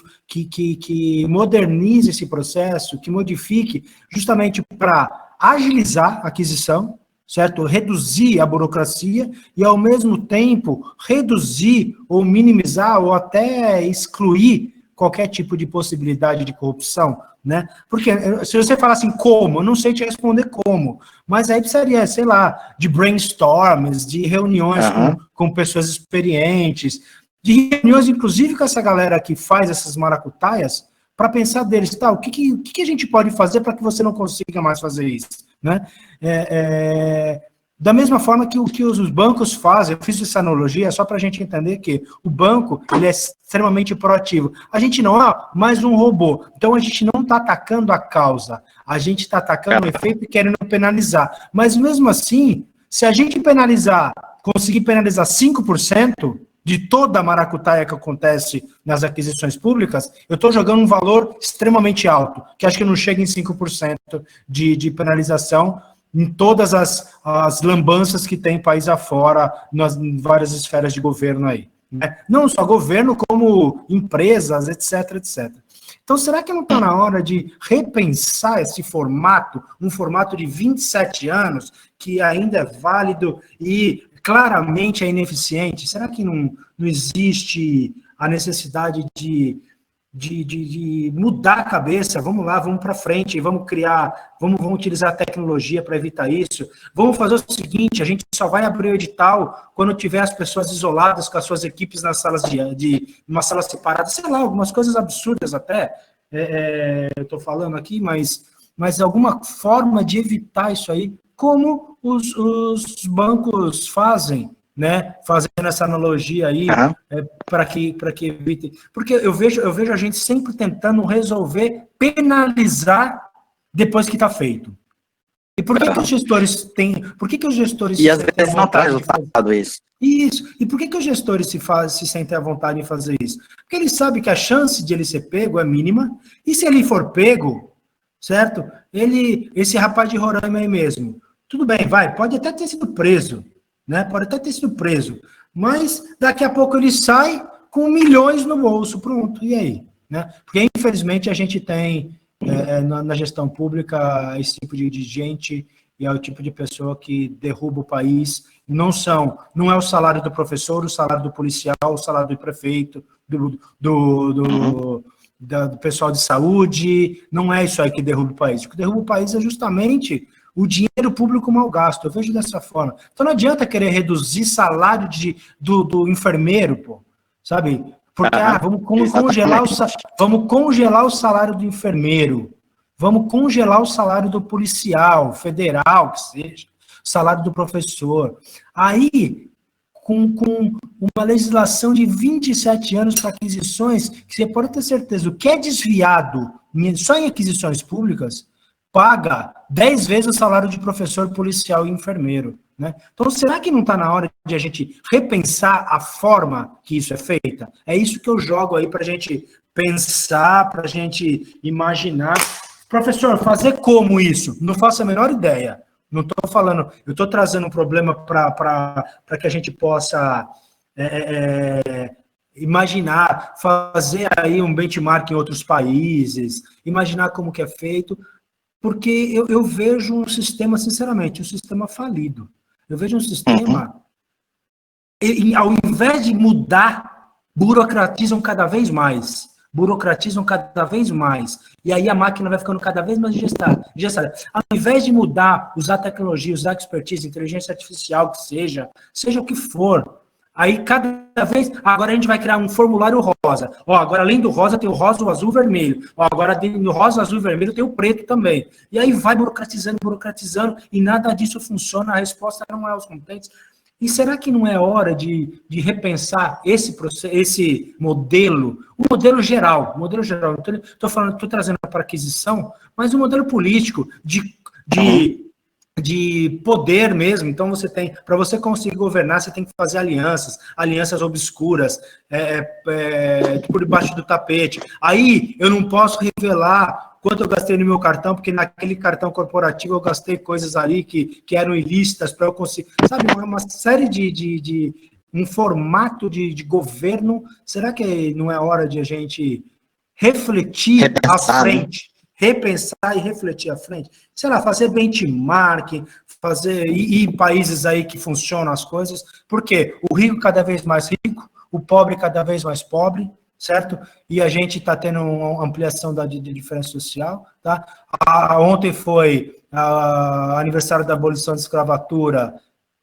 modernize esse processo, que modifique, justamente para agilizar a aquisição, certo? Reduzir a burocracia e, ao mesmo tempo, reduzir ou minimizar ou até excluir qualquer tipo de possibilidade de corrupção, né? Porque se você falar assim, como? Eu não sei te responder como, mas aí precisaria, sei lá, de brainstorms, de reuniões com pessoas experientes, de reuniões, inclusive, com essa galera que faz essas maracutaias, para pensar deles, tá, o que a gente pode fazer para que você não consiga mais fazer isso, né? Da mesma forma que o que os bancos fazem, eu fiz essa analogia só para a gente entender que o banco ele é extremamente proativo. A gente não é mais um robô, então a gente não está atacando a causa, a gente está atacando o efeito e querendo penalizar. Mas mesmo assim, se a gente conseguir penalizar 5%, de toda a maracutaia que acontece nas aquisições públicas, eu estou jogando um valor extremamente alto, que acho que não chega em 5% de penalização em todas as lambanças que tem país afora, em várias esferas de governo aí, né? Não só governo, como empresas, etc, etc. Então, será que não está na hora de repensar esse formato, um formato de 27 anos, que ainda é válido e claramente é ineficiente? Será que não existe a necessidade de mudar a cabeça? Vamos lá, vamos para frente, vamos criar, vamos utilizar a tecnologia para evitar isso. Vamos fazer o seguinte, a gente só vai abrir o edital quando tiver as pessoas isoladas com as suas equipes nas salas uma sala separada, sei lá, algumas coisas absurdas até, eu estou falando aqui, mas alguma forma de evitar isso aí. como os bancos fazem, né? Fazendo essa analogia aí, para que evite. Porque eu vejo a gente sempre tentando resolver, penalizar depois que está feito. E por que os gestores têm... Por que os gestores... E às vezes não traz resultado isso. Isso. E por que os gestores se sentem à vontade em fazer isso? Porque eles sabem que a chance de ele ser pego é mínima, e se ele for pego, certo? Esse rapaz de Roraima aí mesmo, tudo bem, pode até ter sido preso, né? Pode até ter sido preso, mas daqui a pouco ele sai com milhões no bolso, pronto, e aí? Né? Porque, infelizmente, a gente tem... na gestão pública, esse tipo de gente, e é o tipo de pessoa que derruba o país. Não é o salário do professor, o salário do policial, o salário do prefeito, do pessoal de saúde, não é isso aí que derruba o país. O que derruba o país é justamente o dinheiro público mal gasto. Eu vejo dessa forma. Então não adianta querer reduzir salário do enfermeiro, pô, sabe? Porque vamos congelar o salário do enfermeiro, vamos congelar o salário do policial, federal, que seja, o salário do professor. Aí, com uma legislação de 27 anos para aquisições, que você pode ter certeza, o que é desviado só em aquisições públicas, paga 10 vezes o salário de professor, policial e enfermeiro. Né? Então, será que não está na hora de a gente repensar a forma que isso é feita? É isso que eu jogo aí para a gente pensar, para a gente imaginar. Professor, fazer como isso? Não faço a menor ideia. Não estou falando, eu estou trazendo um problema para que a gente possa imaginar, fazer aí um benchmark em outros países, imaginar como que é feito, porque eu vejo um sistema, sinceramente, um sistema falido. Eu vejo um sistema, ao invés de mudar, burocratizam cada vez mais. E aí a máquina vai ficando cada vez mais engessada. Ao invés de mudar, usar tecnologia, usar expertise, inteligência artificial, que seja o que for, aí cada vez... Agora a gente vai criar um formulário rosa. Agora além do rosa tem o rosa, o azul, o vermelho. Agora no rosa, azul e vermelho tem o preto também. E aí vai burocratizando, e nada disso funciona, a resposta não é aos competentes. E será que não é hora de repensar esse modelo, um modelo geral? Estou trazendo para aquisição, mas um modelo político de poder mesmo. Então para você conseguir governar, você tem que fazer alianças obscuras, por debaixo do tapete. Aí eu não posso revelar quanto eu gastei no meu cartão, porque naquele cartão corporativo eu gastei coisas ali que eram ilícitas para eu conseguir. Sabe, uma série um formato de governo. Será que não é hora de a gente refletir à frente? Repensar e refletir à frente? Sei lá, fazer benchmark, ir em países aí que funcionam as coisas, porque o rico cada vez mais rico, o pobre cada vez mais pobre, certo? E a gente está tendo uma ampliação de diferença social, tá? Ontem foi aniversário da abolição da escravatura,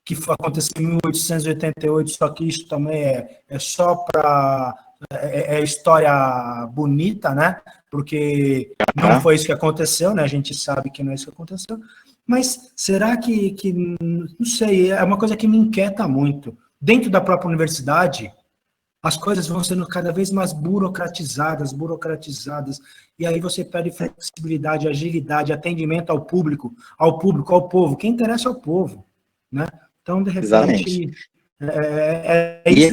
que aconteceu em 1888, só que isso também é só para... É história bonita, né? Porque não foi isso que aconteceu, né? A gente sabe que não é isso que aconteceu. Mas será que não sei, é uma coisa que me inquieta muito. Dentro da própria universidade, as coisas vão sendo cada vez mais burocratizadas, e aí você perde flexibilidade, agilidade, atendimento ao público, ao povo. Quem interessa é o povo, né? Então, de repente... Exatamente.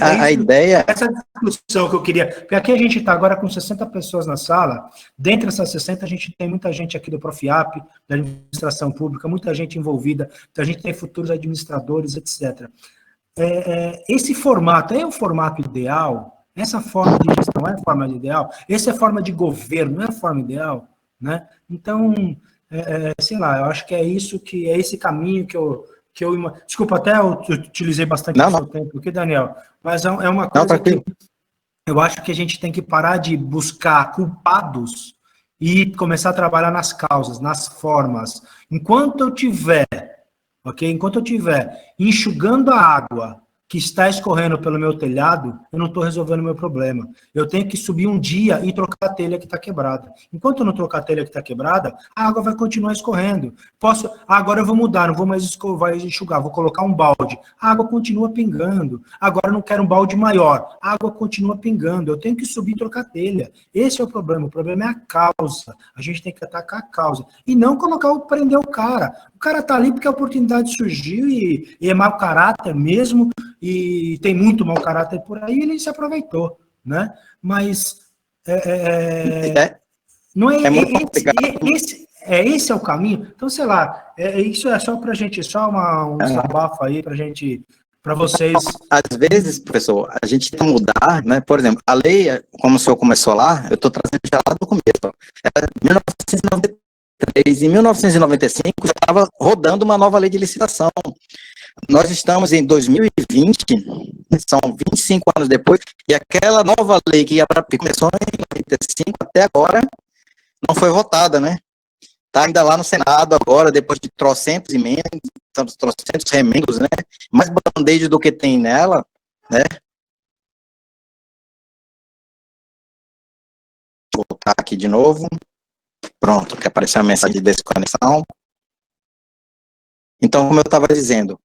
A ideia... Essa discussão que eu queria... Porque aqui a gente está agora com 60 pessoas na sala, dentre essas 60 a gente tem muita gente aqui do Profiap, da administração pública, muita gente envolvida, então a gente tem futuros administradores, etc. Esse formato é o formato ideal? Essa forma de gestão é a forma ideal? Essa é a forma de governo, não é a forma ideal? Né? Então, sei lá, eu acho que é esse caminho que eu desculpa, até eu utilizei bastante o seu tempo aqui, Daniel, mas é uma coisa que eu acho que a gente tem que parar de buscar culpados e começar a trabalhar nas causas, nas formas. Enquanto eu tiver enxugando a água que está escorrendo pelo meu telhado, eu não estou resolvendo o meu problema. Eu tenho que subir um dia e trocar a telha que está quebrada. Enquanto eu não trocar a telha que está quebrada, a água vai continuar escorrendo. Agora eu vou mudar, não vou mais enxugar, vou colocar um balde. A água continua pingando. Agora eu não quero um balde maior. A água continua pingando. Eu tenho que subir e trocar a telha. Esse é o problema. O problema é a causa. A gente tem que atacar a causa. E não prender o cara. O cara está ali porque a oportunidade surgiu e é mau caráter mesmo, e tem muito mau caráter por aí, ele se aproveitou, né? Mas não é, esse é o caminho. Então, sei lá, isso é só para a gente, só um desabafo aí para vocês. Às vezes, professor, a gente tem que mudar, né? Por exemplo, a lei, como o senhor começou lá, eu estou trazendo já lá do começo. Era 1993, em 1995 já estava rodando uma nova lei de licitação. Nós estamos em 2020, são 25 anos depois, e aquela nova lei que começou em 95 até agora não foi votada, né? Está ainda lá no Senado agora, depois de trocentos remendos, né? Mais band-aid do que tem nela, né? Vou voltar aqui de novo. Pronto, que apareceu a mensagem de desconexão. Então, como eu estava dizendo,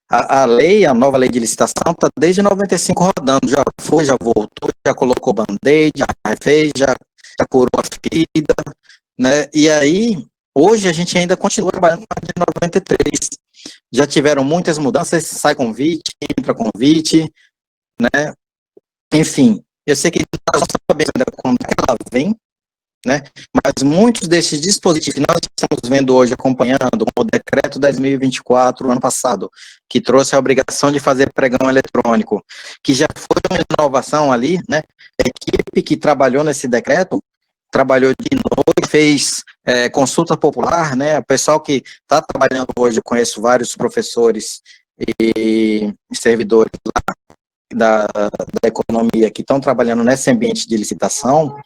a nova lei de licitação está desde 95 rodando, já foi, já voltou, já colocou band-aid, já refez, já curou a ferida, né? E aí, hoje a gente ainda continua trabalhando com a de 93. Já tiveram muitas mudanças, sai convite, entra convite, né? Enfim, eu sei que nós não sabemos ainda quando ela vem, né? Mas muitos desses dispositivos que nós estamos vendo hoje, acompanhando, como o decreto 10.024, ano passado, que trouxe a obrigação de fazer pregão eletrônico, que já foi uma inovação ali, né? A equipe que trabalhou nesse decreto, trabalhou de noite, fez consulta popular, né? O pessoal que está trabalhando hoje, eu conheço vários professores e servidores lá da economia que estão trabalhando nesse ambiente de licitação,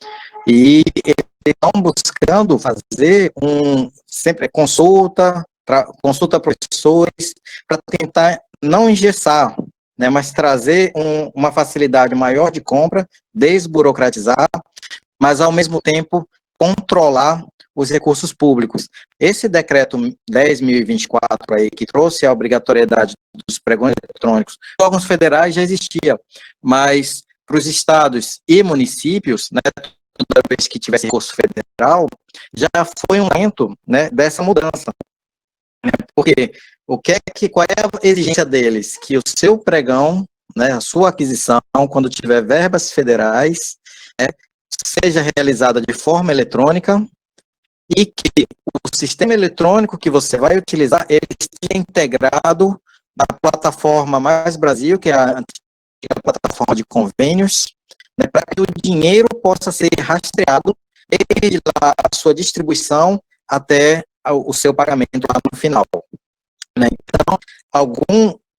e eles estão buscando fazer sempre consulta professores, para tentar não engessar, né, mas trazer uma facilidade maior de compra, desburocratizar, mas ao mesmo tempo controlar os recursos públicos. Esse decreto 10.024 aí, que trouxe a obrigatoriedade dos pregões eletrônicos, órgãos federais já existia, mas para os estados e municípios, né, toda vez que tivesse recurso federal, já foi um momento, né, dessa mudança. Né, porque qual é a exigência deles? Que o seu pregão, né, a sua aquisição, quando tiver verbas federais, né, seja realizada de forma eletrônica, e que o sistema eletrônico que você vai utilizar, ele esteja integrado na plataforma Mais Brasil, que é a plataforma de convênios, né, para que o dinheiro possa ser rastreado desde lá a sua distribuição até o seu pagamento lá no final. Né? Então,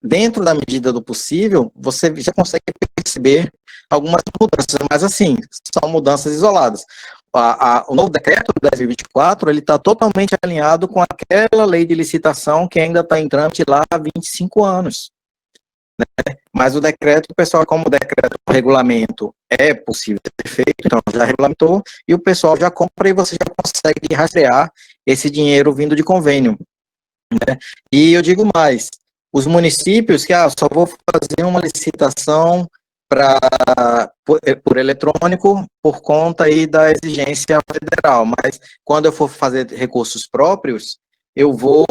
dentro da medida do possível, você já consegue perceber algumas mudanças, mas assim, são mudanças isoladas. O novo decreto do 10.024, ele está totalmente alinhado com aquela lei de licitação que ainda está em trâmite lá há 25 anos. Né? Mas o decreto, pessoal, como o decreto, o regulamento é possível ser feito, então já regulamentou, e o pessoal já compra e você já consegue rastrear esse dinheiro vindo de convênio. Né? E eu digo mais, os municípios que só vou fazer uma licitação por eletrônico por conta aí da exigência federal, mas quando eu for fazer recursos próprios, eu vou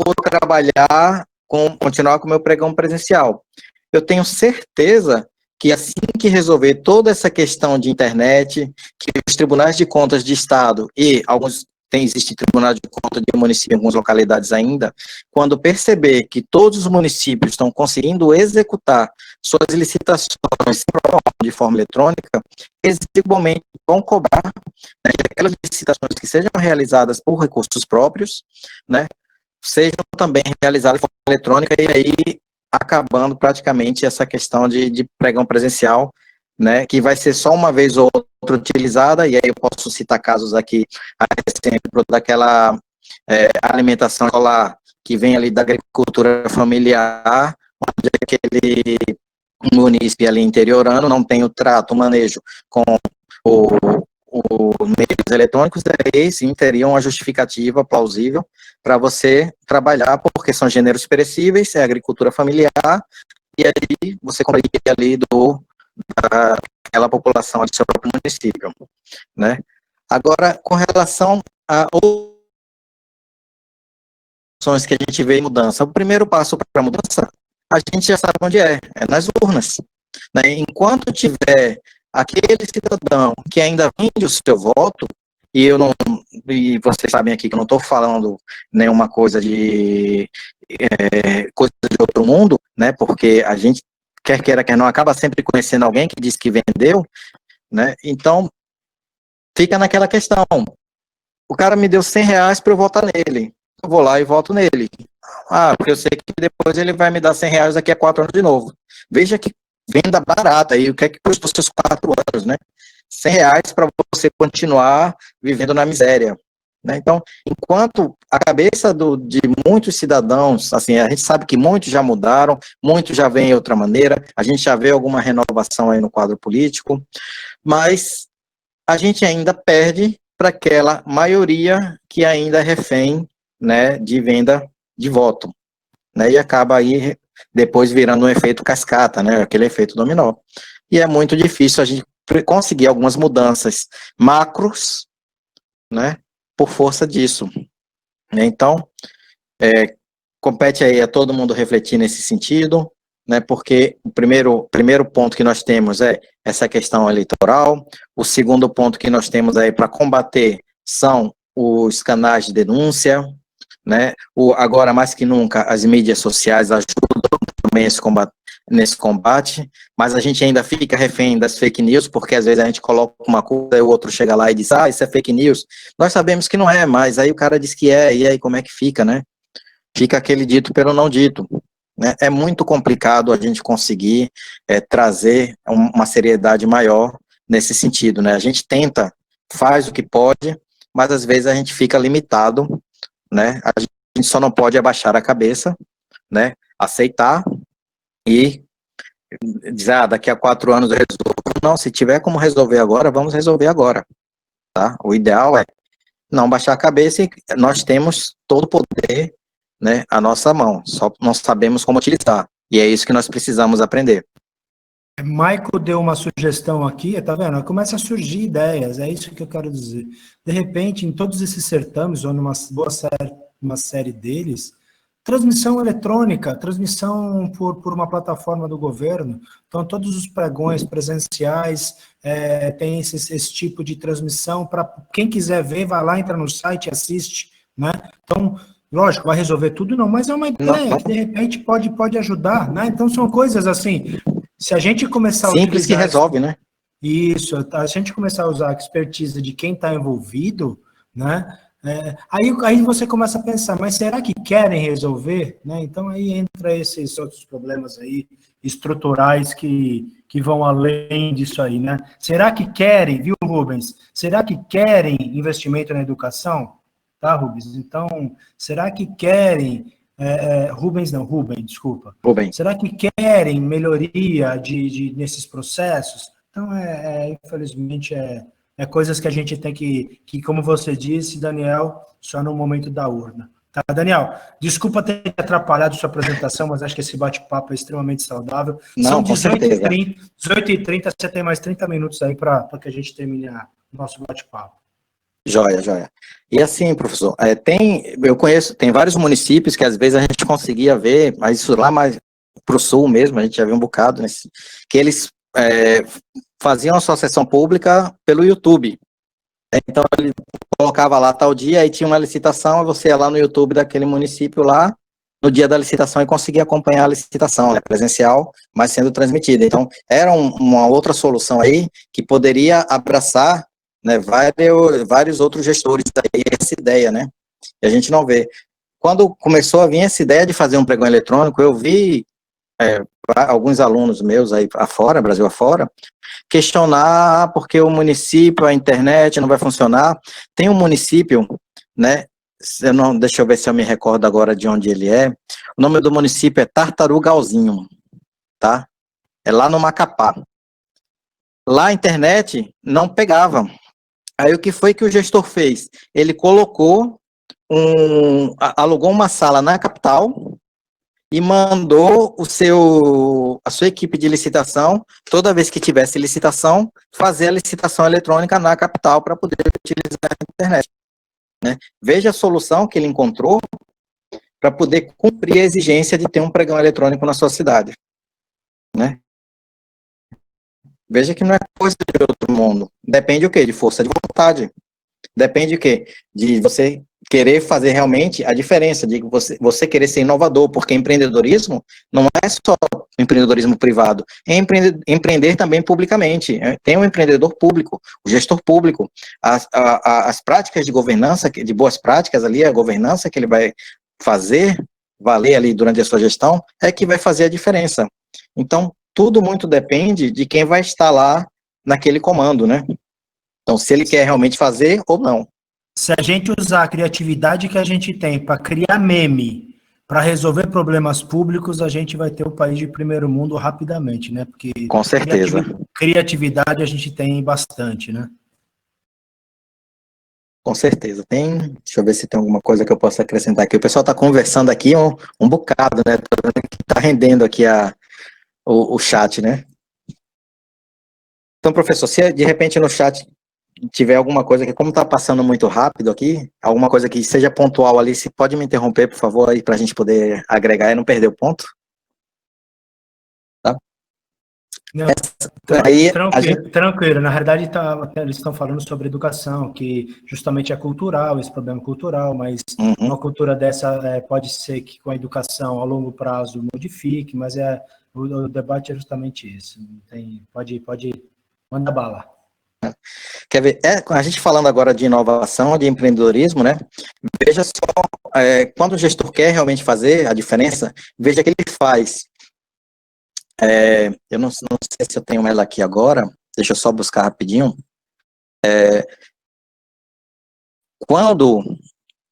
continuar com o meu pregão presencial. Eu tenho certeza que assim que resolver toda essa questão de internet, que os tribunais de contas de estado e existe tribunal de contas de município em algumas localidades ainda, quando perceber que todos os municípios estão conseguindo executar suas licitações de forma eletrônica, eles igualmente vão cobrar, né, que aquelas licitações que sejam realizadas por recursos próprios, né, sejam também realizadas de forma eletrônica, e aí acabando praticamente essa questão de pregão presencial, né, que vai ser só uma vez ou outra utilizada, e aí eu posso citar casos aqui, a exemplo daquela alimentação escolar que vem ali da agricultura familiar, onde aquele um município ali interiorano não tem o trato, o manejo com os meios eletrônicos, daí sim teria uma justificativa plausível para você trabalhar, porque são gêneros perecíveis, é agricultura familiar, e aí você compraria ali daquela população do seu próprio município, né? Agora, com relação a ações que a gente vê em mudança, o primeiro passo para a mudança, a gente já sabe onde é nas urnas, né? Enquanto tiver aquele cidadão que ainda vende o seu voto, e vocês sabem aqui que eu não estou falando nenhuma coisa coisa de outro mundo, né? Porque a gente, quer queira, quer não, acaba sempre conhecendo alguém que diz que vendeu, né? Então, fica naquela questão. O cara me deu R$100 para eu votar nele. Eu vou lá e voto nele. Ah, porque eu sei que depois ele vai me dar R$100 daqui a 4 anos de novo. Veja que venda barata. E o que é que custou seus 4 anos, né? R$100 para você continuar vivendo na miséria. Né? Então, enquanto a cabeça de muitos cidadãos, assim, a gente sabe que muitos já mudaram, muitos já veem de outra maneira, a gente já vê alguma renovação aí no quadro político, mas a gente ainda perde para aquela maioria que ainda é refém, né, de venda de voto, né, e acaba aí depois virando um efeito cascata, né, aquele efeito dominó. E é muito difícil a gente conseguir algumas mudanças macros, né, por força disso. Então, compete aí a todo mundo refletir nesse sentido, né, porque o primeiro ponto que nós temos é essa questão eleitoral, o segundo ponto que nós temos aí para combater são os canais de denúncia, né, agora mais que nunca as mídias sociais ajudam também nesse combate, mas a gente ainda fica refém das fake news, porque às vezes a gente coloca uma coisa e o outro chega lá e diz, isso é fake news, nós sabemos que não é, mas aí o cara diz que é, e aí como é que fica, né? Fica aquele dito pelo não dito. Né? É muito complicado a gente conseguir trazer uma seriedade maior nesse sentido. Né? A gente tenta, faz o que pode, mas às vezes a gente fica limitado, né? A gente só não pode abaixar a cabeça, né? Aceitar e dizer, daqui a 4 anos eu resolvo. Não, se tiver como resolver agora, vamos resolver agora. Tá? O ideal é não baixar a cabeça e nós temos todo o poder, né, à nossa mão, só não sabemos como utilizar, e é isso que nós precisamos aprender. Michael deu uma sugestão aqui, tá vendo? Começa a surgir ideias, é isso que eu quero dizer. De repente, em todos esses certames, ou numa uma série deles, transmissão eletrônica, transmissão por uma plataforma do governo, então todos os pregões presenciais tem esse tipo de transmissão, para quem quiser ver, vai lá, entra no site e assiste, né? Então, lógico, vai resolver tudo não, mas é uma ideia que de repente pode ajudar, né? Então são coisas assim, se a gente começar a simples que resolve, né? Isso, a gente começar a usar a expertise de quem está envolvido, né? Aí você começa a pensar, mas será que querem resolver? Né? Então aí entra esses outros problemas aí estruturais que vão além disso aí, né? Será que querem, viu, Rubens? Será que querem investimento na educação? Tá, Rubens? Então, será que querem Rubens, desculpa. Rubens. Será que querem melhoria nesses processos? Então, infelizmente, coisas que a gente tem que, como você disse, Daniel, só no momento da urna. Tá, Daniel, desculpa ter atrapalhado sua apresentação, mas acho que esse bate-papo é extremamente saudável. Não, são 18h30, você tem mais 30 minutos aí para que a gente termine o nosso bate-papo. Joia. E assim, professor, eu conheço, tem vários municípios que às vezes a gente conseguia ver, mas isso lá mais para o sul mesmo, a gente já viu um bocado, que eles faziam a sua sessão pública pelo YouTube. Então, ele colocava lá tal dia, aí tinha uma licitação, e você ia lá no YouTube daquele município lá, no dia da licitação, e conseguia acompanhar a licitação, né, presencial, mas sendo transmitida. Então, era uma outra solução aí, que poderia abraçar, né, vários outros gestores aí, essa ideia, né, e a gente não vê. Quando começou a vir essa ideia de fazer um pregão eletrônico, eu vi alguns alunos meus aí afora, Brasil afora, questionar porque o município, a internet não vai funcionar. Tem um município, né, deixa eu ver se eu me recordo agora de onde ele é. O nome do município é Tartarugalzinho, tá? lá no Macapá. Lá a internet não pegava. Aí o que foi que o gestor fez? Ele alugou uma sala na capital e mandou a sua equipe de licitação, toda vez que tivesse licitação, fazer a licitação eletrônica na capital para poder utilizar a internet. Né? Veja a solução que ele encontrou para poder cumprir a exigência de ter um pregão eletrônico na sua cidade. Né? Veja que não é coisa de outro mundo. Depende o quê? De força de vontade. Depende o quê? De você querer fazer realmente a diferença, de você querer ser inovador, porque empreendedorismo não é só empreendedorismo privado, é empreender também publicamente. Tem um empreendedor público, o gestor público, as práticas de governança, de boas práticas ali, a governança que ele vai fazer valer ali durante a sua gestão, é que vai fazer a diferença. Então, tudo muito depende de quem vai estar lá naquele comando, né? Então, se ele quer realmente fazer ou não. Se a gente usar a criatividade que a gente tem para criar meme, para resolver problemas públicos, a gente vai ter o país de primeiro mundo rapidamente, né? Porque com certeza. Criatividade a gente tem bastante, né? Com certeza. Deixa eu ver se tem alguma coisa que eu possa acrescentar aqui. O pessoal está conversando aqui um bocado, né? Está rendendo aqui o chat, né? Então, professor, se de repente no chat tiver alguma coisa que, como está passando muito rápido aqui, alguma coisa que seja pontual ali, se pode me interromper, por favor, aí, para a gente poder agregar e não perder o ponto. Tá? Não, tranquilo. Na realidade, eles estão falando sobre educação, que justamente é cultural, esse problema cultural, mas uma cultura dessa pode ser que com a educação a longo prazo modifique, mas o debate é justamente isso. Pode mandar bala. Quer ver, a gente falando agora de inovação, de empreendedorismo, né? Veja só, quando o gestor quer realmente fazer a diferença, veja que ele faz. Eu não sei se eu tenho ela aqui agora, deixa eu só buscar rapidinho.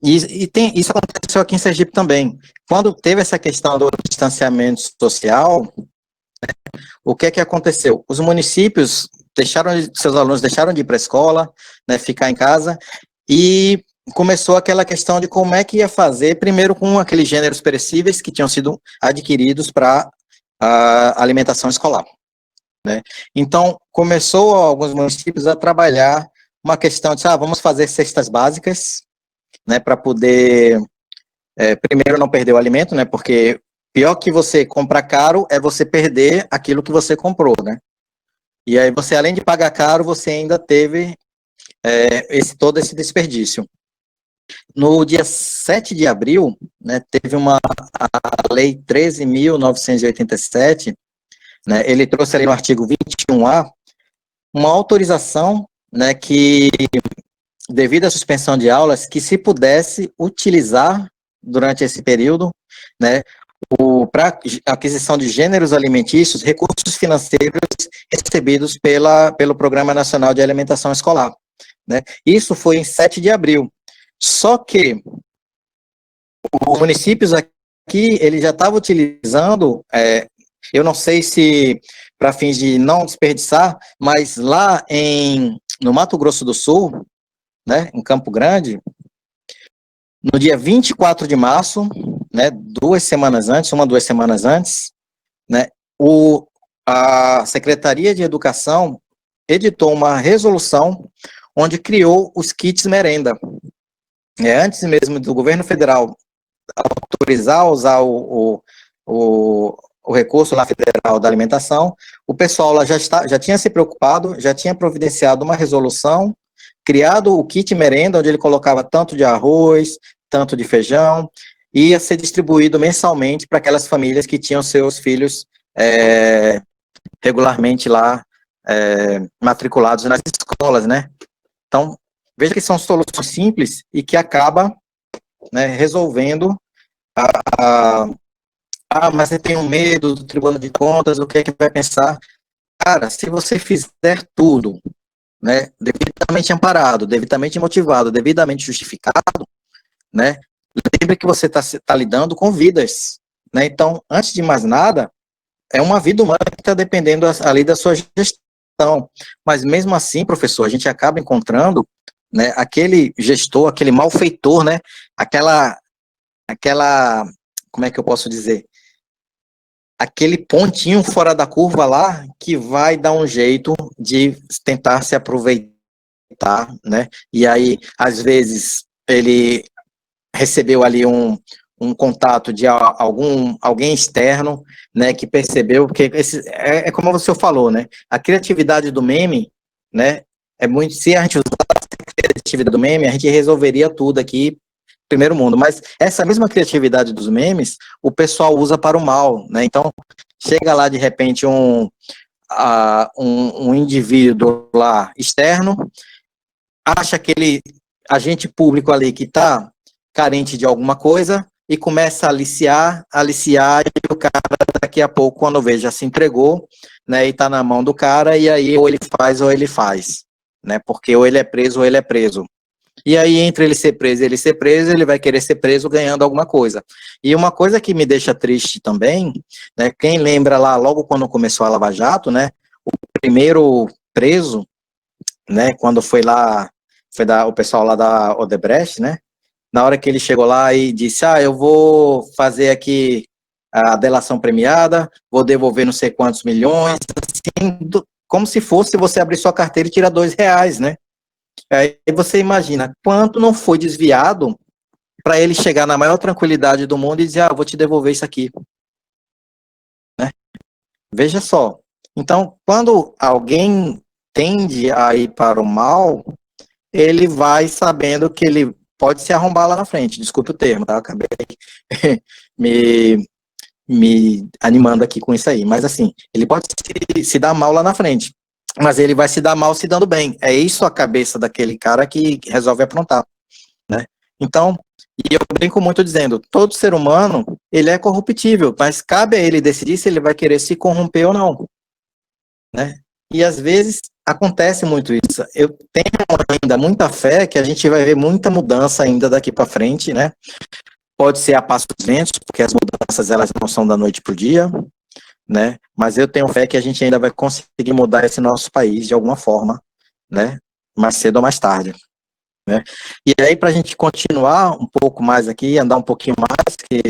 Isso aconteceu aqui em Sergipe também. Quando teve essa questão do distanciamento social, o que aconteceu? Os municípios seus alunos deixaram de ir para a escola, né, ficar em casa, e começou aquela questão de como é que ia fazer, primeiro com aqueles gêneros perecíveis que tinham sido adquiridos para a alimentação escolar. Né? Então, começou alguns municípios a trabalhar uma questão de, vamos fazer cestas básicas, né, para poder, primeiro, não perder o alimento, né, porque pior que você comprar caro é você perder aquilo que você comprou, né? E aí você, além de pagar caro, você ainda teve todo esse desperdício. No dia 7 de abril, né, teve a Lei 13.987, né, ele trouxe ali no artigo 21A, uma autorização, né, que, devido à suspensão de aulas, que se pudesse utilizar durante esse período, né, para aquisição de gêneros alimentícios, recursos financeiros recebidos pelo Programa Nacional de Alimentação Escolar. Né? Isso foi em 7 de abril. Só que os municípios aqui, eles já estavam utilizando, eu não sei se para fins de não desperdiçar, mas lá no Mato Grosso do Sul, né, em Campo Grande, no dia 24 de março, né, 2 semanas antes, né, a Secretaria de Educação editou uma resolução onde criou os kits merenda. Antes mesmo do governo federal autorizar a usar o recurso lá federal da alimentação, o pessoal lá já tinha se preocupado, já tinha providenciado uma resolução, criado o kit merenda, onde ele colocava tanto de arroz, tanto de feijão, e ia ser distribuído mensalmente para aquelas famílias que tinham seus filhos regularmente lá matriculados nas escolas, né? Então, veja que são soluções simples e que acaba, né, resolvendo mas eu tenho medo do Tribunal de Contas, o que é que vai pensar? Cara, se você fizer tudo, né, devidamente amparado, devidamente motivado, devidamente justificado, né, lembre que você está lidando com vidas, né, então, antes de mais nada, é uma vida humana que está dependendo ali da sua gestão. Mas mesmo assim, professor, a gente acaba encontrando, né, aquele gestor, aquele malfeitor, né, aquela, como é que eu posso dizer? Aquele pontinho fora da curva lá que vai dar um jeito de tentar se aproveitar, né? E aí, às vezes, ele recebeu ali um contato de alguém externo, né, que percebeu, porque é como você falou, né? A criatividade do meme, né, é muito, se a gente usasse a criatividade do meme, a gente resolveria tudo aqui, primeiro mundo, mas essa mesma criatividade dos memes, o pessoal usa para o mal, né? Então, chega lá de repente um indivíduo lá externo, acha aquele agente público ali que está carente de alguma coisa e começa a aliciar, e o cara daqui a pouco, quando vê, já se entregou, né, e está na mão do cara, e aí ou ele faz, né, porque ou ele é preso ou ele é preso. E aí, entre ele ser preso e ele ser preso, ele vai querer ser preso ganhando alguma coisa. E uma coisa que me deixa triste também, né, quem lembra lá, logo quando começou a Lava Jato, né, o primeiro preso, né, quando foi o pessoal lá da Odebrecht, né, na hora que ele chegou lá e disse, eu vou fazer aqui a delação premiada, vou devolver não sei quantos milhões, assim, como se fosse você abrir sua carteira e tirar R$2, né? Aí você imagina quanto não foi desviado para ele chegar na maior tranquilidade do mundo e dizer, eu vou te devolver isso aqui. Né? Veja só. Então, quando alguém tende a ir para o mal, ele vai sabendo que ele pode se arrombar lá na frente. Desculpe o termo, tá? Acabei me animando aqui com isso aí. Mas assim, ele pode se dar mal lá na frente. Mas ele vai se dar mal se dando bem. É isso a cabeça daquele cara que resolve aprontar, né? Então, e eu brinco muito dizendo, todo ser humano, ele é corruptível, mas cabe a ele decidir se ele vai querer se corromper ou não, né? E às vezes acontece muito isso. Eu tenho ainda muita fé que a gente vai ver muita mudança ainda daqui para frente, né? Pode ser a passos lentos, porque as mudanças elas não são da noite para o dia, né? Mas eu tenho fé que a gente ainda vai conseguir mudar esse nosso país de alguma forma, né? Mais cedo ou mais tarde, né? E aí, para a gente continuar um pouco mais aqui, andar um pouquinho mais, que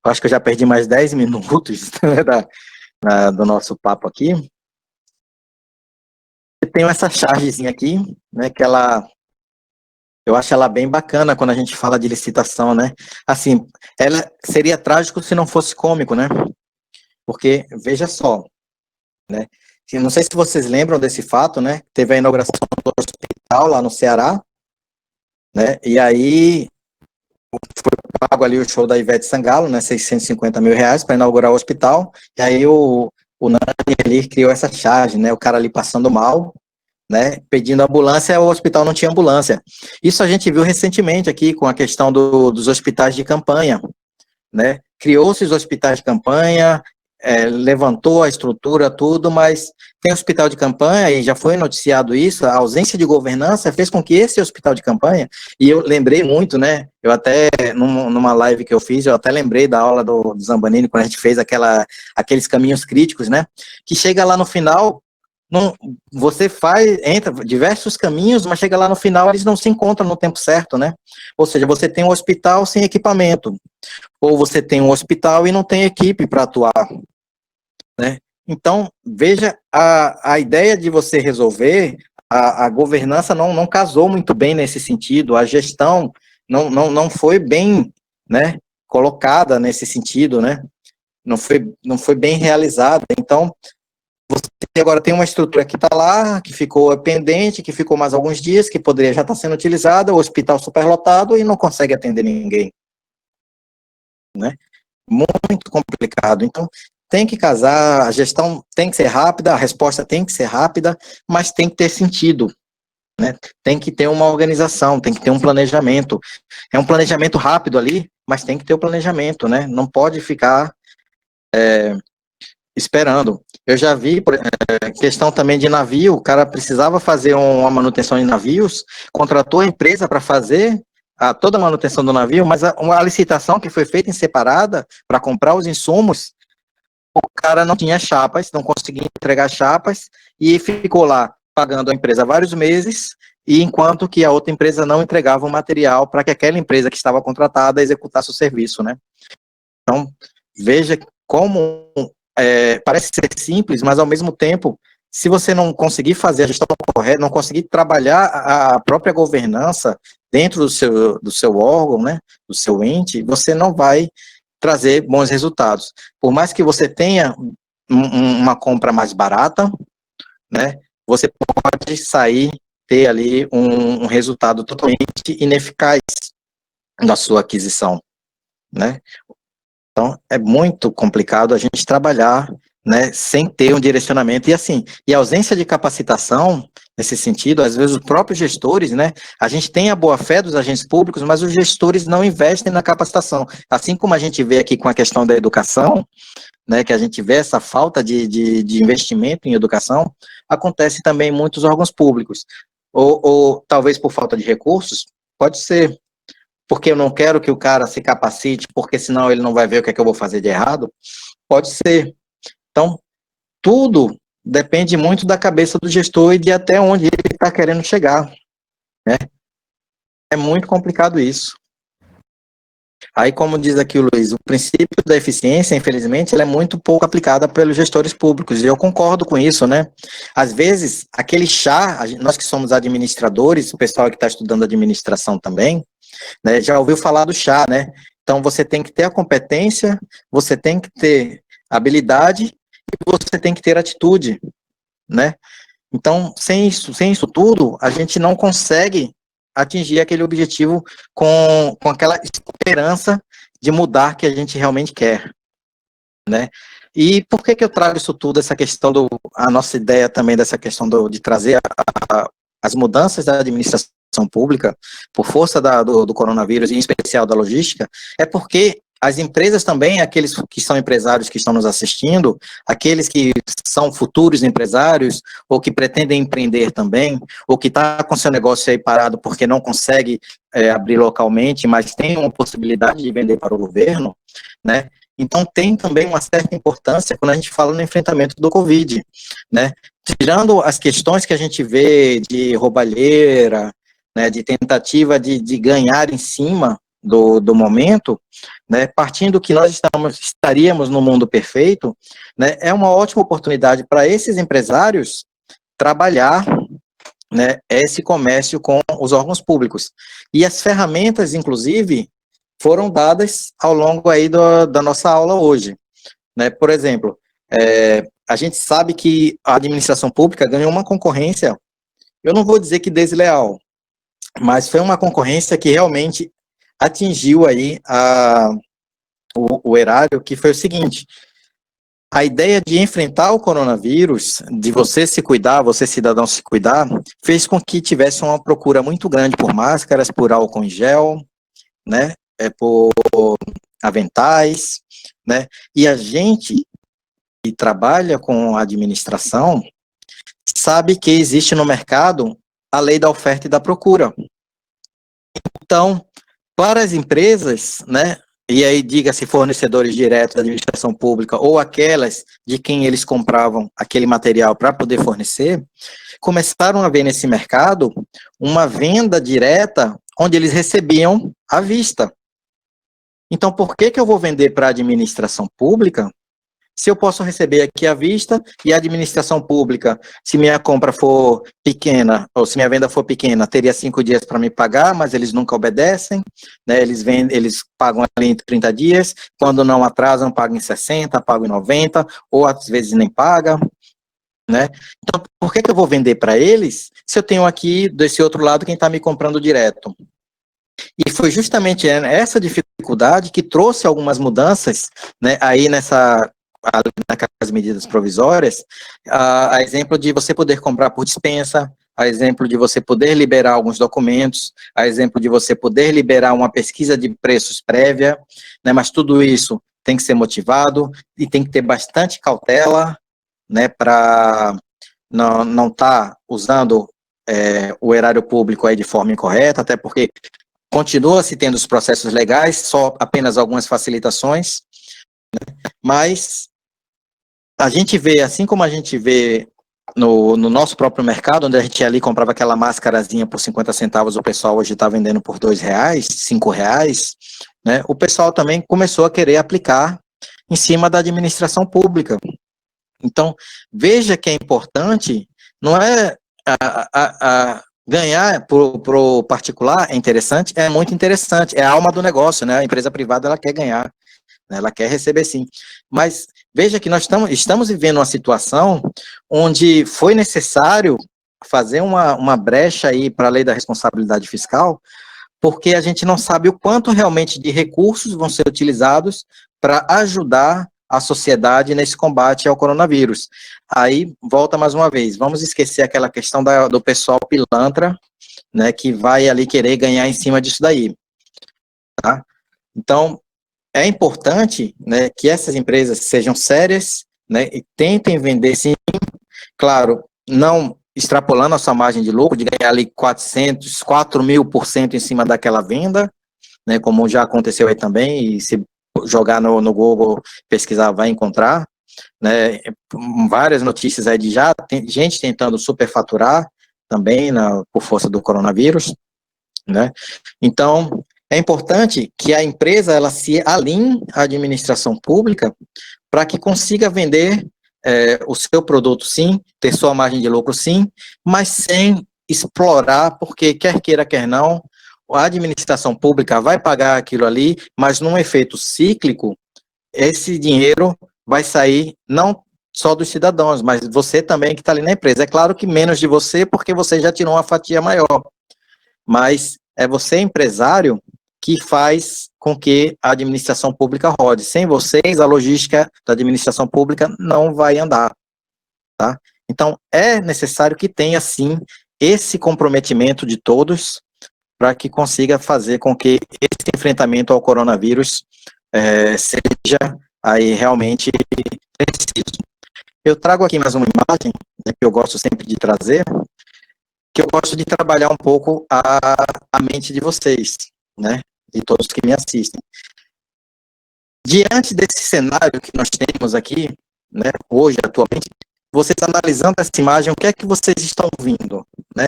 eu acho que eu já perdi mais 10 minutos né, do nosso papo aqui. Eu tenho essa chargezinha aqui, né? Que eu acho ela bem bacana quando a gente fala de licitação, né? Assim, ela seria trágico se não fosse cômico, né? Porque, veja só, né? Não sei se vocês lembram desse fato, né? Teve a inauguração do hospital lá no Ceará, né? E aí foi pago ali o show da Ivete Sangalo, né? R$650 mil para inaugurar o hospital. E aí o Nani ali criou essa charge, né? O cara ali passando mal, né? Pedindo ambulância, o hospital não tinha ambulância. Isso a gente viu recentemente aqui com a questão dos hospitais de campanha, né? Criou-se os hospitais de campanha, levantou a estrutura, tudo, mas tem hospital de campanha, e já foi noticiado isso, a ausência de governança fez com que esse hospital de campanha, e eu lembrei muito, né, eu até, numa live que eu fiz, eu até lembrei da aula do Zambanini, quando a gente fez aqueles caminhos críticos, né, que chega lá no final, você entra diversos caminhos, mas chega lá no final, eles não se encontram no tempo certo, né, ou seja, você tem um hospital sem equipamento, ou você tem um hospital e não tem equipe para atuar, né? Então, veja, a ideia de você resolver, a governança não casou muito bem nesse sentido, a gestão não foi bem, né, colocada nesse sentido, né? Não foi bem realizada. Então, você agora tem uma estrutura que está lá, que ficou pendente, que ficou mais alguns dias, que poderia já estar sendo utilizada, o hospital superlotado e não consegue atender ninguém, né? Muito complicado. Então, tem que casar, a gestão tem que ser rápida, a resposta tem que ser rápida, mas tem que ter sentido, né? Tem que ter uma organização, tem que ter um planejamento. É um planejamento rápido ali, mas tem que ter o planejamento, né? Não pode ficar esperando. Eu já vi, questão também de navio, o cara precisava fazer uma manutenção em navios, contratou a empresa para fazer toda a manutenção do navio, mas a licitação que foi feita em separada para comprar os insumos, o cara não tinha chapas, não conseguia entregar chapas, e ficou lá pagando a empresa vários meses, e enquanto que a outra empresa não entregava o material para que aquela empresa que estava contratada executasse o serviço, né? Então, veja como parece ser simples, mas ao mesmo tempo, se você não conseguir fazer a gestão correta, não conseguir trabalhar a própria governança dentro do seu órgão, né, do seu ente, você não vai trazer bons resultados. Por mais que você tenha uma compra mais barata, né, você pode ter ali um resultado totalmente ineficaz da sua aquisição, né? Então, é muito complicado a gente trabalhar, né, sem ter um direcionamento. E assim, e a ausência de capacitação, nesse sentido, às vezes os próprios gestores, né, a gente tem a boa-fé dos agentes públicos, mas os gestores não investem na capacitação. Assim como a gente vê aqui com a questão da educação, né, que a gente vê essa falta de investimento em educação, acontece também em muitos órgãos públicos. Ou talvez por falta de recursos, pode ser, porque eu não quero que o cara se capacite, porque senão ele não vai ver o que é que eu vou fazer de errado, pode ser. Então, tudo depende muito da cabeça do gestor e de até onde ele está querendo chegar, né? É muito complicado isso. Aí, como diz aqui o Luiz, o princípio da eficiência, infelizmente, ela é muito pouco aplicada pelos gestores públicos, e eu concordo com isso, né? Às vezes, aquele chá, nós que somos administradores, o pessoal que está estudando administração também, né, já ouviu falar do chá, né? Então, você tem que ter a competência, você tem que ter habilidade e você tem que ter atitude, né? Então, sem isso tudo, a gente não consegue atingir aquele objetivo com aquela esperança de mudar que a gente realmente quer, né? E por que eu trago isso tudo, essa questão a nossa ideia também dessa questão de trazer as mudanças da administração pública, por força do coronavírus, e em especial da logística, é porque as empresas também, aqueles que são empresários que estão nos assistindo, aqueles que são futuros empresários, ou que pretendem empreender também, ou que está com seu negócio aí parado porque não consegue abrir localmente, mas tem uma possibilidade de vender para o governo, né? Então, tem também uma certa importância quando a gente fala no enfrentamento do Covid, né? Tirando as questões que a gente vê de roubalheira, né, de tentativa de ganhar em cima do momento, né, partindo que nós estaríamos no mundo perfeito, né, é uma ótima oportunidade para esses empresários trabalhar, né, esse comércio com os órgãos públicos. E as ferramentas, inclusive, foram dadas ao longo aí da nossa aula hoje, né? Por exemplo, a gente sabe que a administração pública ganhou uma concorrência, eu não vou dizer que desleal, mas foi uma concorrência que realmente atingiu aí o erário, que foi o seguinte: a ideia de enfrentar o coronavírus, de você se cuidar, você cidadão se cuidar, fez com que tivesse uma procura muito grande por máscaras, por álcool em gel, né, por aventais, né, e a gente que trabalha com administração sabe que existe no mercado a lei da oferta e da procura. Então, para as empresas, né, e aí diga-se fornecedores diretos da administração pública ou aquelas de quem eles compravam aquele material para poder fornecer, começaram a ver nesse mercado uma venda direta onde eles recebiam à vista. Então, por que eu vou vender para a administração pública se eu posso receber aqui à vista e a administração pública, se minha compra for pequena, ou se minha venda for pequena, teria 5 dias para me pagar, mas eles nunca obedecem, né? Eles pagam ali em 30 dias, quando não atrasam, pagam em 60, pagam em 90, ou às vezes nem pagam, né? Então, por que eu vou vender para eles se eu tenho aqui, desse outro lado, quem está me comprando direto? E foi justamente essa dificuldade que trouxe algumas mudanças, né, aí naquelas medidas provisórias, a exemplo de você poder comprar por dispensa, a exemplo de você poder liberar alguns documentos, a exemplo de você poder liberar uma pesquisa de preços prévia, né, mas tudo isso tem que ser motivado e tem que ter bastante cautela, né, para não estar usando o erário público aí de forma incorreta, até porque continua-se tendo os processos legais, só apenas algumas facilitações, né, mas a gente vê, assim como a gente vê no nosso próprio mercado, onde a gente ali comprava aquela máscarazinha por 50 centavos, o pessoal hoje está vendendo por R$ 2, R$ 5, né? O pessoal também começou a querer aplicar em cima da administração pública. Então, veja que é importante, não é ganhar para o particular é interessante, é muito interessante, é a alma do negócio, né? A empresa privada ela quer ganhar, né? Ela quer receber sim. Mas veja que nós estamos vivendo uma situação onde foi necessário fazer uma brecha aí para a lei da responsabilidade fiscal, porque a gente não sabe o quanto realmente de recursos vão ser utilizados para ajudar a sociedade nesse combate ao coronavírus. Aí, volta mais uma vez, vamos esquecer aquela questão do pessoal pilantra, né, que vai ali querer ganhar em cima disso daí, tá? Então, é importante, né, que essas empresas sejam sérias, né, e tentem vender, sim, claro, não extrapolando a sua margem de lucro, de ganhar ali 4.000% em cima daquela venda, né, como já aconteceu aí também, e se jogar no Google, pesquisar, vai encontrar, né, várias notícias aí de já tem gente tentando superfaturar também por força do coronavírus, né, então é importante que a empresa ela se alinhe à administração pública para que consiga vender o seu produto sim, ter sua margem de lucro sim, mas sem explorar, porque quer queira, quer não, a administração pública vai pagar aquilo ali, mas num efeito cíclico, esse dinheiro vai sair não só dos cidadãos, mas você também que está ali na empresa. É claro que menos de você, porque você já tirou uma fatia maior, mas é você, empresário, que faz com que a administração pública rode. Sem vocês, a logística da administração pública não vai andar, tá? Então, é necessário que tenha, sim, esse comprometimento de todos para que consiga fazer com que esse enfrentamento ao coronavírus seja aí realmente preciso. Eu trago aqui mais uma imagem, né, que eu gosto sempre de trazer, que eu gosto de trabalhar um pouco a mente de vocês, né, de todos que me assistem. Diante desse cenário que nós temos aqui, né, hoje, atualmente, vocês analisando essa imagem, o que é que vocês estão vendo, né?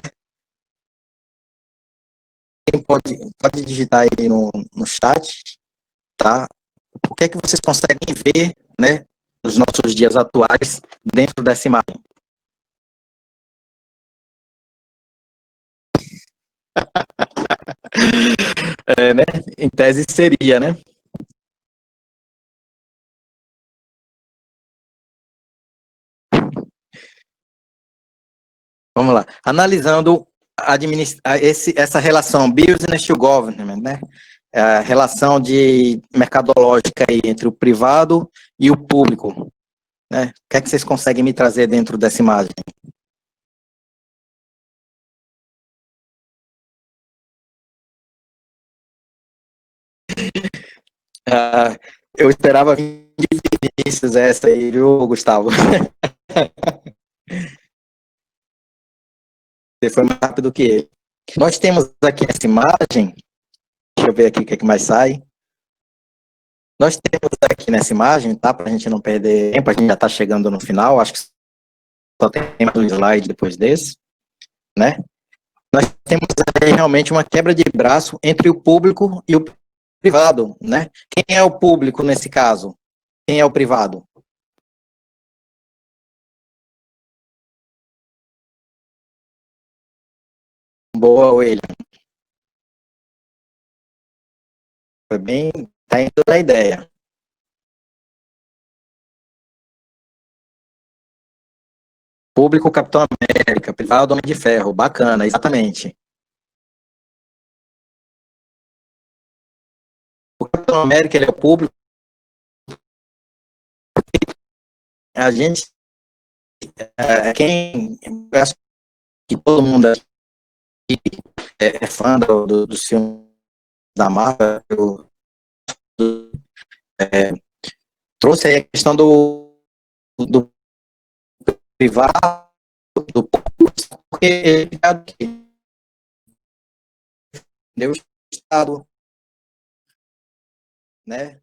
Quem pode digitar aí no chat, tá? O que é que vocês conseguem ver, né, nos nossos dias atuais, dentro dessa imagem? Né? Em tese seria, né? Vamos lá. Analisando essa relação business to government, né? A relação de mercadológica aí entre o privado e o público, né? O que é que vocês conseguem me trazer dentro dessa imagem? Ah, eu esperava vir de Vinícius essa aí, viu, Gustavo? Você foi mais rápido que ele. Nós temos aqui essa imagem, deixa eu ver aqui o que é que mais sai. Nós temos aqui nessa imagem, tá? Para a gente não perder tempo, a gente já está chegando no final, acho que só tem mais um slide depois desse, né? Nós temos aí realmente uma quebra de braço entre o público e o privado, né? Quem é o público nesse caso? Quem é o privado? Boa, William. Foi bem, tá indo da ideia. Público Capitão América, privado Homem de Ferro, bacana, exatamente. O Capitão América ele é o público, a gente, quem, eu acho que todo mundo aqui é fã do filme da Marvel, é, trouxe aí a questão do privado, do público, porque ele deu o Estado, né?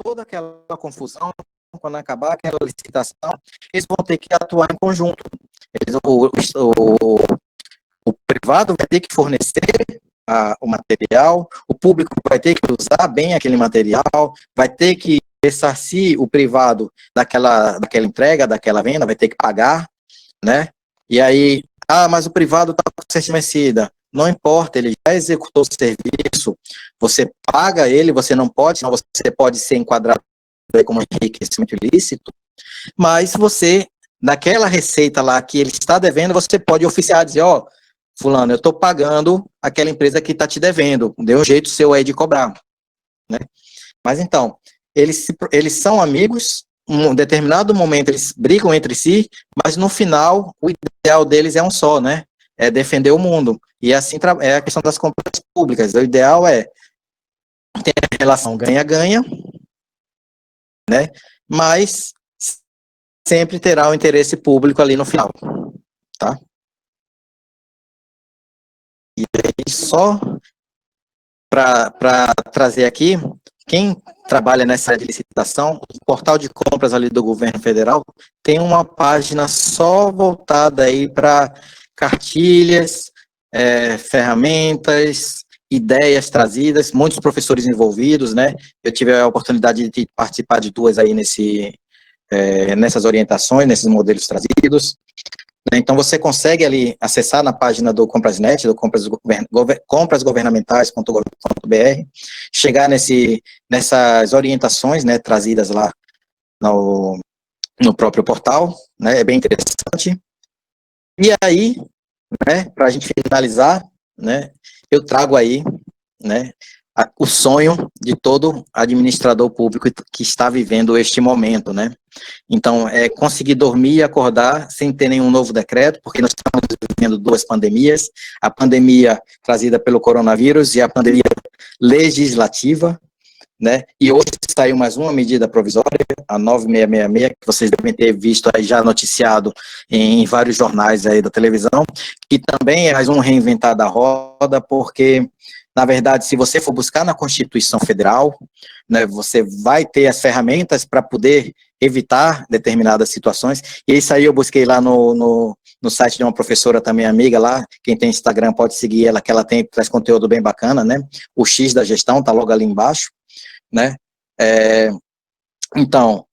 Toda aquela confusão quando acabar aquela licitação, eles vão ter que atuar em conjunto. O privado vai ter que fornecer o material, o público vai ter que usar bem aquele material, vai ter que ressarcir o privado daquela entrega, daquela venda, vai ter que pagar, né? E aí, mas o privado está com certidão vencida. Não importa, ele já executou o serviço, você paga ele, você não pode, senão você pode ser enquadrado como enriquecimento ilícito, mas você, naquela receita lá que ele está devendo, você pode oficiar, dizer, fulano, eu estou pagando aquela empresa que está te devendo, dê um jeito seu aí de cobrar, né? Mas então, eles são amigos, em um determinado momento eles brigam entre si, mas no final o ideal deles é um só, né? É defender o mundo. E assim é a questão das compras públicas. O ideal é ter a relação ganha-ganha, né? Mas sempre terá o interesse público ali no final, tá? E aí, só para trazer aqui, quem trabalha nessa área de licitação, o portal de compras ali do governo federal tem uma página só voltada aí para cartilhas, ferramentas, ideias trazidas, muitos professores envolvidos, né? Eu tive a oportunidade de participar de duas aí nessas orientações, nesses modelos trazidos. Então, você consegue ali acessar na página do Comprasnet, do comprasgovernamentais.gov.br, chegar nessas orientações, né, trazidas lá no próprio portal, né, é bem interessante. E aí, né, para a gente finalizar, né, eu trago aí, né, o sonho de todo administrador público que está vivendo este momento, né? Então, conseguir dormir e acordar sem ter nenhum novo decreto, porque nós estamos vivendo duas pandemias, a pandemia trazida pelo coronavírus e a pandemia legislativa, né? E hoje saiu mais uma medida provisória, a 9666, que vocês devem ter visto aí já noticiado em vários jornais aí da televisão, que também é mais um reinventar da roda, porque, na verdade, se você for buscar na Constituição Federal, né, você vai ter as ferramentas para poder evitar determinadas situações, e isso aí eu busquei lá no site de uma professora também amiga lá, quem tem Instagram pode seguir ela, que ela traz conteúdo bem bacana, né? O X da gestão tá logo ali embaixo, né? Então,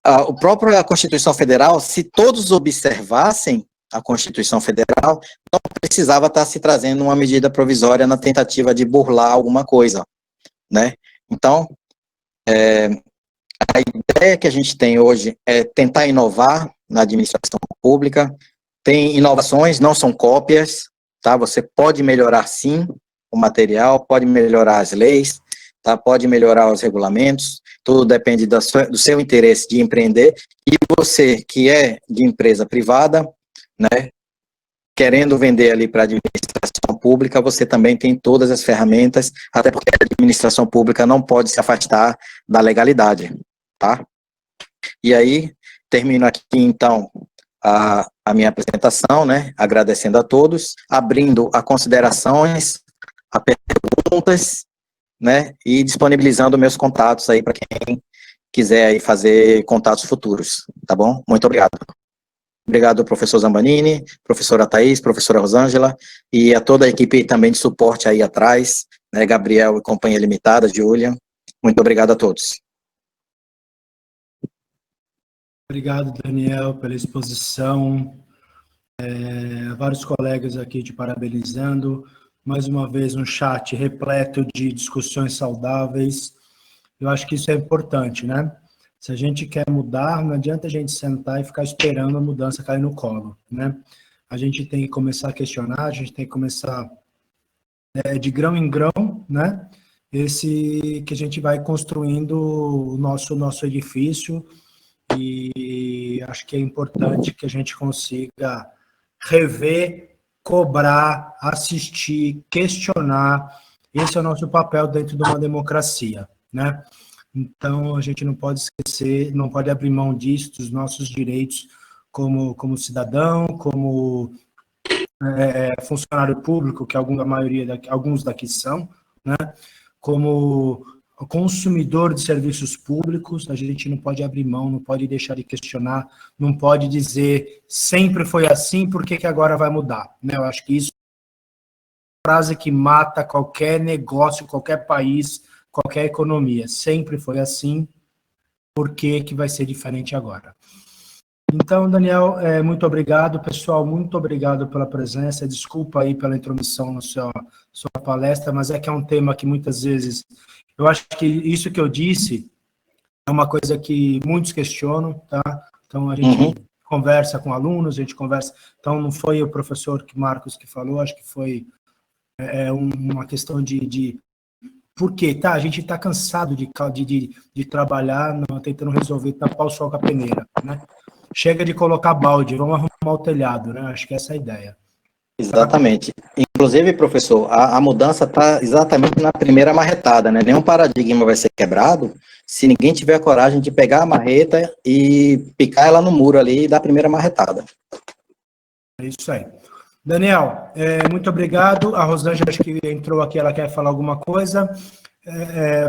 a própria Constituição Federal, se todos observassem a Constituição Federal, não precisava estar se trazendo uma medida provisória na tentativa de burlar alguma coisa, né? Então, a ideia que a gente tem hoje é tentar inovar na administração pública. Tem inovações, não são cópias, tá? Você pode melhorar sim o material, pode melhorar as leis, tá? Pode melhorar os regulamentos, tudo depende do seu interesse de empreender, e você que é de empresa privada, né, querendo vender ali para a administração pública, você também tem todas as ferramentas, até porque a administração pública não pode se afastar da legalidade, tá? E aí, termino aqui então a minha apresentação, né, agradecendo a todos, abrindo a considerações, a perguntas, né, e disponibilizando meus contatos aí para quem quiser aí fazer contatos futuros, tá bom? Muito obrigado. Obrigado, professor Zambanini, professora Thaís, professora Rosângela, e a toda a equipe também de suporte aí atrás, né, Gabriel e Companhia Limitada, Júlia. Muito obrigado a todos. Obrigado, Daniel, pela exposição. Vários colegas aqui te parabenizando. Mais uma vez, um chat repleto de discussões saudáveis. Eu acho que isso é importante, né? Se a gente quer mudar, não adianta a gente sentar e ficar esperando a mudança cair no colo, né? A gente tem que começar a questionar, a gente tem que começar de grão em grão, né? Que a gente vai construindo o nosso edifício, e acho que é importante que a gente consiga rever, cobrar, assistir, questionar. Esse é o nosso papel dentro de uma democracia, né? Então, a gente não pode esquecer, não pode abrir mão disso, dos nossos direitos como cidadão, como funcionário público, que alguns daqui são, né? Como consumidor de serviços públicos, a gente não pode abrir mão, não pode deixar de questionar, não pode dizer sempre foi assim, por que agora vai mudar? Né? Eu acho que isso é uma frase que mata qualquer negócio, qualquer país, qualquer economia. Sempre foi assim, por que vai ser diferente agora? Então, Daniel, muito obrigado, pessoal, muito obrigado pela presença, desculpa aí pela intromissão na sua palestra, mas é que é um tema que muitas vezes, eu acho que isso que eu disse é uma coisa que muitos questionam, tá? Então, a gente conversa com alunos, a gente conversa, então não foi o professor Marcos que falou, acho que foi uma questão de por quê? Tá, a gente está cansado de trabalhar, tentando resolver, tapar o sol com a peneira, né? Chega de colocar balde, vamos arrumar o telhado, né? Acho que essa é a ideia. Exatamente. Inclusive, professor, a mudança está exatamente na primeira marretada, né? Nenhum paradigma vai ser quebrado se ninguém tiver a coragem de pegar a marreta e picar ela no muro ali e dar a primeira marretada. É isso aí. Daniel, muito obrigado. A Rosângela, acho que entrou aqui, ela quer falar alguma coisa.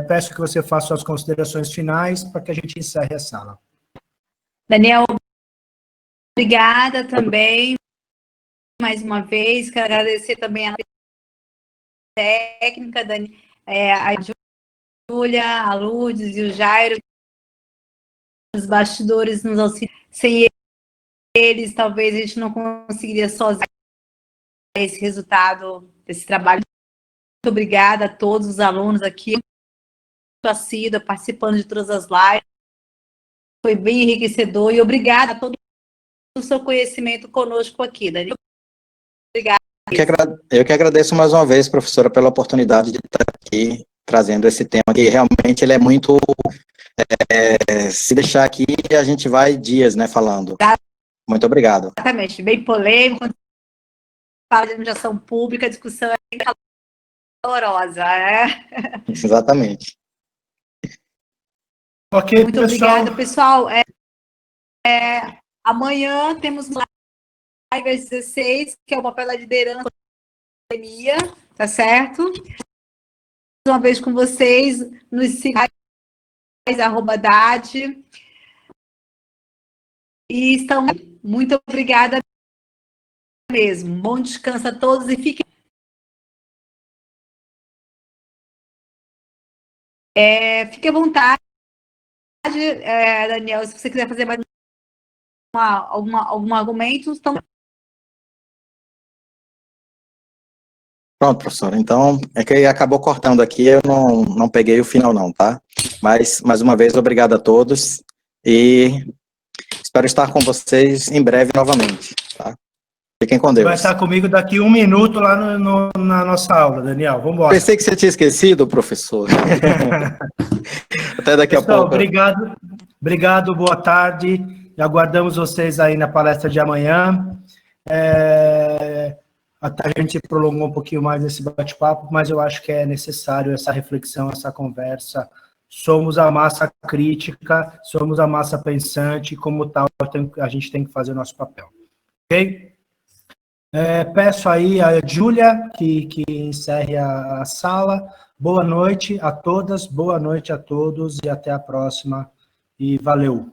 Peço que você faça suas considerações finais para que a gente encerre a sala. Daniel, obrigada também, mais uma vez. Quero agradecer também a técnica, a Júlia, a Lourdes e o Jairo, os bastidores nos auxiliam. Sem eles, talvez a gente não conseguiria sozinho esse resultado desse trabalho. Muito obrigada a todos os alunos aqui, muito assídua, participando de todas as lives. Foi bem enriquecedor e obrigada a todo o seu conhecimento conosco aqui, Daniel. Obrigada. Eu que agradeço mais uma vez, professora, pela oportunidade de estar aqui trazendo esse tema que realmente ele é muito... se deixar aqui, a gente vai dias, né, falando. Muito obrigado. Exatamente, bem polêmico, fala de administração pública, a discussão é bem calorosa, Exatamente. Ok, muito obrigada, pessoal. Amanhã temos live às 16, que é o papel da liderança da pandemia, tá certo? Uma vez com vocês, nos sigam, @dade. E estão muito obrigada mesmo. Bom descanso a todos e fiquem. Fique à vontade, Daniel, se você quiser fazer mais algum argumento, então. Pronto, professor. Então, é que acabou cortando aqui, eu não peguei o final não, tá? Mas, mais uma vez, obrigado a todos e espero estar com vocês em breve novamente, tá? Fiquem com Deus. Você vai estar comigo daqui 1 minuto lá na nossa aula, Daniel. Vamos embora. Pensei que você tinha esquecido, professor. Até daqui Pessoal, a pouco. obrigado, boa tarde. Aguardamos vocês aí na palestra de amanhã. Até a gente prolongou um pouquinho mais esse bate-papo, mas eu acho que é necessário essa reflexão, essa conversa. Somos a massa crítica, somos a massa pensante, como tal, a gente tem que fazer o nosso papel. Ok? Peço aí a Júlia que encerre a sala. Boa noite a todas, boa noite a todos e até a próxima. E valeu.